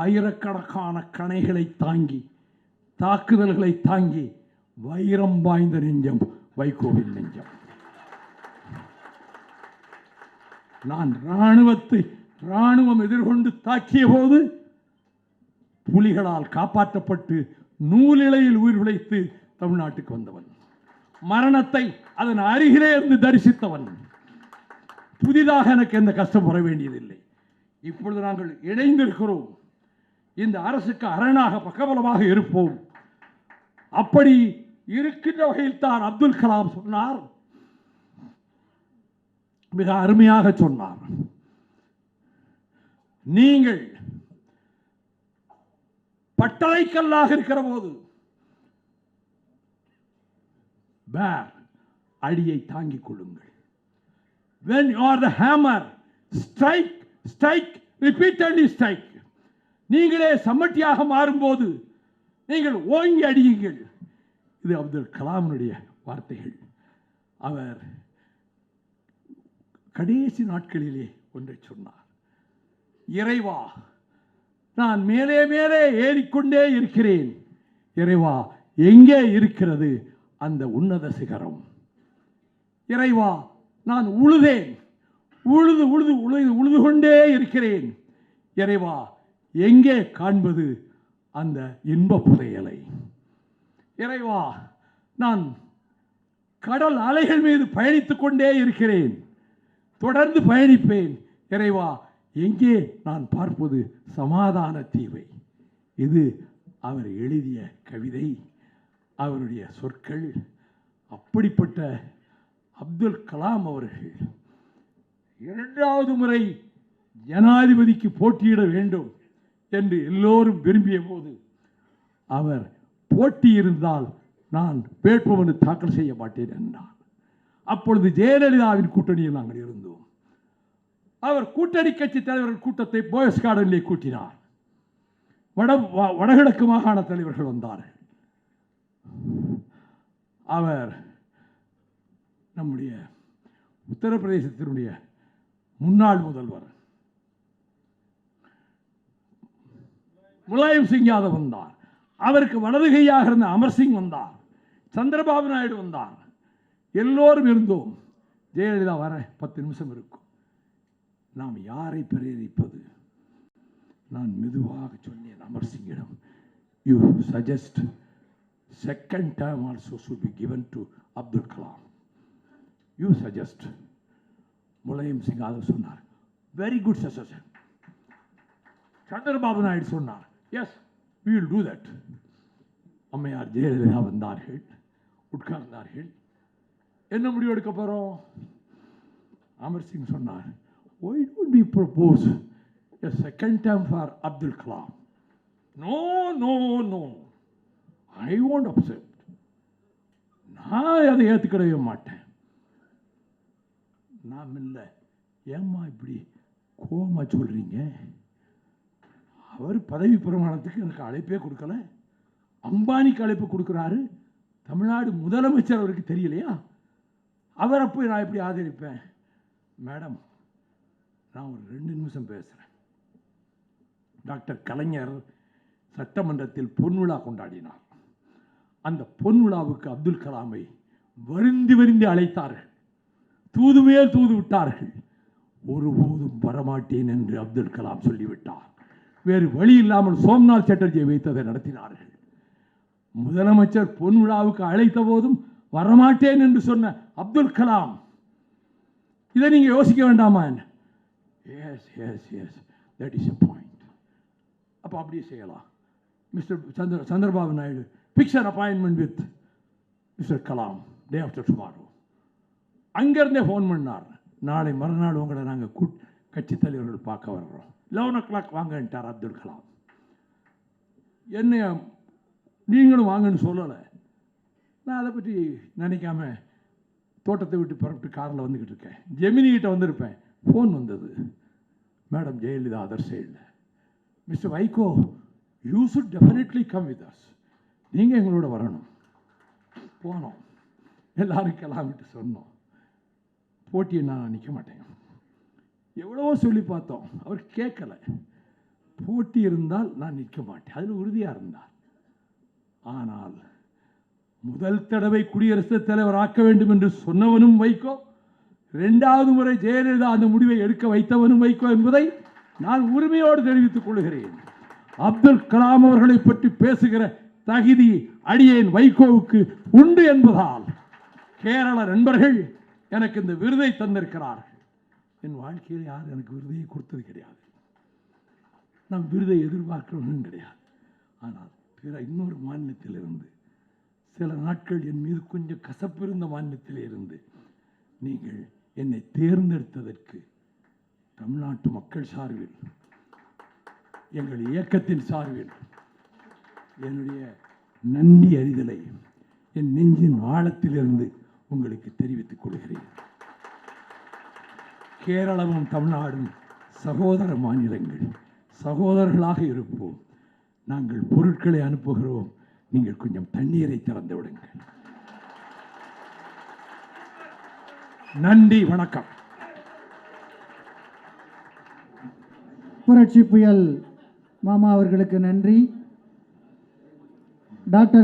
ஆயிரக்கணக்கான கணைகளை தாங்கி, தாக்குதல்களை தாங்கி வைரம் வாய்ந்த நெஞ்சம் வைகோவின் நெஞ்சம். நான் ராணுவம் எதிர்கொண்டு தாக்கிய போது புலிகளால் காப்பாற்றப்பட்டு நூலிழையில் உயிர் பிழைத்து தமிழ்நாட்டுக்கு வந்தவன். மரணத்தை அதன் அருகிலே இருந்து தரிசித்தவன். புதிதாக எனக்கு எந்த கஷ்டம் வர வேண்டியதில்லை. இப்பொழுது நாங்கள் இணைந்திருக்கிறோம். இந்த அரசுக்கு அரணாக, பக்கபலமாக இருப்போம். அப்படி இருக்கின்ற வகையில் தான் அப்துல் கலாம் சொன்னார், மிக அருமையாக சொன்னார். நீங்கள் பட்டளைக்கல்லாக இருக்கிற போது bear, அடியை தாங்கிக் கொள்ளுங்கள். When you are the hammer, strike, strike, repeatedly strike. நீங்களே சம்மட்டியாக மாறும்போது நீங்கள் ஓங்கி அடியுங்கள். இது அப்துல் கலாமுடைய வார்த்தைகள். அவர் கடைசி நாட்களிலே ஒன்றை சொன்னார். இறைவா, நான் மேலே மேலே ஏறிக்கொண்டே இருக்கிறேன். இறைவா, எங்கே இருக்கிறது அந்த உன்னத சிகரம்? இறைவா, நான் உழுதேன், உழுது உழுது உழுது உழுது கொண்டே இருக்கிறேன். இறைவா, எங்கே காண்பது அந்த இன்ப புதையலை? இறைவா, நான் கடல் அலைகள் மீது பயணித்துக் கொண்டே இருக்கிறேன், தொடர்ந்து பயணிப்பேன். இறைவா, எங்கே நான் பார்ப்பது சமாதான தீவை? இது அவர் எழுதிய கவிதை, அவருடைய சொற்கள். அப்படிப்பட்ட அப்துல் கலாம் அவர்கள் இரண்டாவது முறை ஜனாதிபதிக்கு போட்டியிட வேண்டும் என்று எல்லோரும் விரும்பிய போது அவர் போட்டி இருந்தால் நான் வேட்புமனு தாக்கல் செய்ய மாட்டேன் என்றார். அப்பொழுது ஜெயலலிதாவின் கூட்டணியில் நாங்கள் இருந்தோம். அவர் கூட்டணி கட்சி தலைவர்கள் கூட்டத்தை போயஸ் கார்டனிலே கூட்டினார். வடகிழக்கு மாகாண தலைவர்கள் வந்தார்கள். அவர் நம்முடைய உத்தரப்பிரதேசத்தினுடைய முன்னாள் முதல்வர் முலாயம் சிங் யாதவ் வந்தார். அவருக்கு வலது கையாக இருந்த அமர்சிங் வந்தார். சந்திரபாபு நாயுடு வந்தார். எல்லோரும் இருந்தோம். ஜெயலலிதா வர 10 நிமிஷம் இருக்கும். நாம் யாரை பிரேரிப்பது? நான் மெதுவாக சொன்னேன் அமர்சிங்கிடம், you suggest second term also should be given to Abdul Kalam. You suggest. Mulayam Singh Yadav சொன்னார், very good suggestion. Chandrababu Naidu சொன்னார், yes we will do that. அம்மையார் ஜெயலலிதா வந்தார்கள், உட்கார்ந்தார்கள். என்ன முடிவு எடுக்க போறோம்? அமர்சிங் சொன்னார், why don't we propose a second term for Abdul Kalam? No, no, no, I won't accept. நான் அதை ஏற்றுக்கிடவே மாட்டேன். நாம் இல்லை. ஏம்மா இப்படி கோமா சொல்றீங்க? அவர் பதவி பிரமாணத்துக்கு எனக்கு அழைப்பே கொடுக்கல. அம்பானிக்கு அழைப்பு கொடுக்குறாரு. தமிழ்நாடு முதலமைச்சர் அவருக்கு தெரியலையா? அவரை போய் நான் எப்படி ஆதரிப்பேன்? மேடம், நான் ஒரு 2 நிமிஷம் பேசுகிறேன். டாக்டர் கலைஞர் சட்டமன்றத்தில் பொன்விழா கொண்டாடினார். அந்த பொன்விழாவுக்கு அப்துல் கலாமை வருந்தி வருந்தி அழைத்தார்கள். தூது மேல் தூது விட்டார்கள். ஒருபோதும் வரமாட்டேன் என்று அப்துல் கலாம் சொல்லிவிட்டார். வேறு வழி இல்லாமல் சோம்நாத் சாட்டர்ஜியை வைத்ததை நடத்தினார்கள். முதலமைச்சர் பொன்விழாவுக்கு அழைத்த போதும் வரமாட்டேன் என்று சொன்ன அப்துல் கலாம், இதை நீங்க யோசிக்க வேண்டாமா? Yes yes yes, that is a point. அப்போ அப்படியே செய்யலாம். Mister Chandrababu Naidu, fix an appointment with mister Kalam day after tomorrow. அங்கிருந்தே ஃபோன் பண்ணார், நாளை மறுநாள் உங்களை நாங்கள் கட்சி தலைவர்கள் பார்க்க வர்றோம், 11 o'clock வாங்கன்ட்டார் அப்துல் கலாம். என்ன நீங்களும் வாங்கன்னு சொல்லலை. நான் அதை பற்றி நினைக்காம தோட்டத்தை விட்டு புறப்பட்டு காரில் வந்துக்கிட்டு இருக்கேன். ஜெமினிகிட்ட வந்திருப்பேன். ஃபோன் வந்தது, மேடம் ஜெயலலிதா அதர் சைடில், mister Vaiko you should definitely come with us, நீங்கள் எங்களோட வரணும். போனோம், எல்லாரும் கிளம்பிட்டு சொன்னோம், போட்டியை நான் நிற்க மாட்டேன். எவ்வளவோ சொல்லி பார்த்தோம், அவர் கேட்கல. போட்டி இருந்தால் நான் நிற்க மாட்டேன், அதில் உறுதியாக இருந்தார். ஆனால் முதல் தடவை குடியரசுத் தலைவர் ஆக்க வேண்டும் என்று சொன்னவனும் வைகோ, 2வது முறை ஜெயலலிதா அந்த முடிவை எடுக்க வைத்தவனும் வைகோ என்பதை நான் உரிமையோடு தெரிவித்துக் கொள்கிறேன். அப்துல் கலாம் அவர்களை பற்றி பேசுகிற தகுதி அடியேன் வைகோவுக்கு உண்டு என்பதால் கேரள நண்பர்கள் எனக்கு இந்த விருதை தந்திருக்கிறார்கள். என் வாழ்க்கையில் யார் எனக்கு விருதையை கொடுத்தது கிடையாது. நான் விருதை எதிர்பார்க்கிறவனும் கிடையாது. ஆனால் பிற இன்னொரு மாநிலத்தில் இருந்து, சில நாட்கள் என் மீது கொஞ்சம் கசப்பு இருந்த மாநிலத்தில் இருந்து நீங்கள் என்னை தேர்ந்தெடுத்ததற்கு தமிழ்நாட்டு மக்கள் சார்பில், எங்கள் இயக்கத்தின் சார்பில் என்னுடைய நன்றி அறிதலை என் நெஞ்சின் ஆழத்திலிருந்து உங்களுக்கு தெரிவித்துக் கொள்கிறேன். கேரளமும் தமிழ்நாடும் சகோதர மாநிலங்கள், சகோதரர்களாக இருப்போம். நாங்கள் பொருட்களை அனுப்புகிறோம், நீங்கள் கொஞ்சம் தண்ணீரை திறந்து விடுங்கள். நன்றி, வணக்கம். புரட்சி புயல் மாமா அவர்களுக்கு நன்றி. டாக்டர்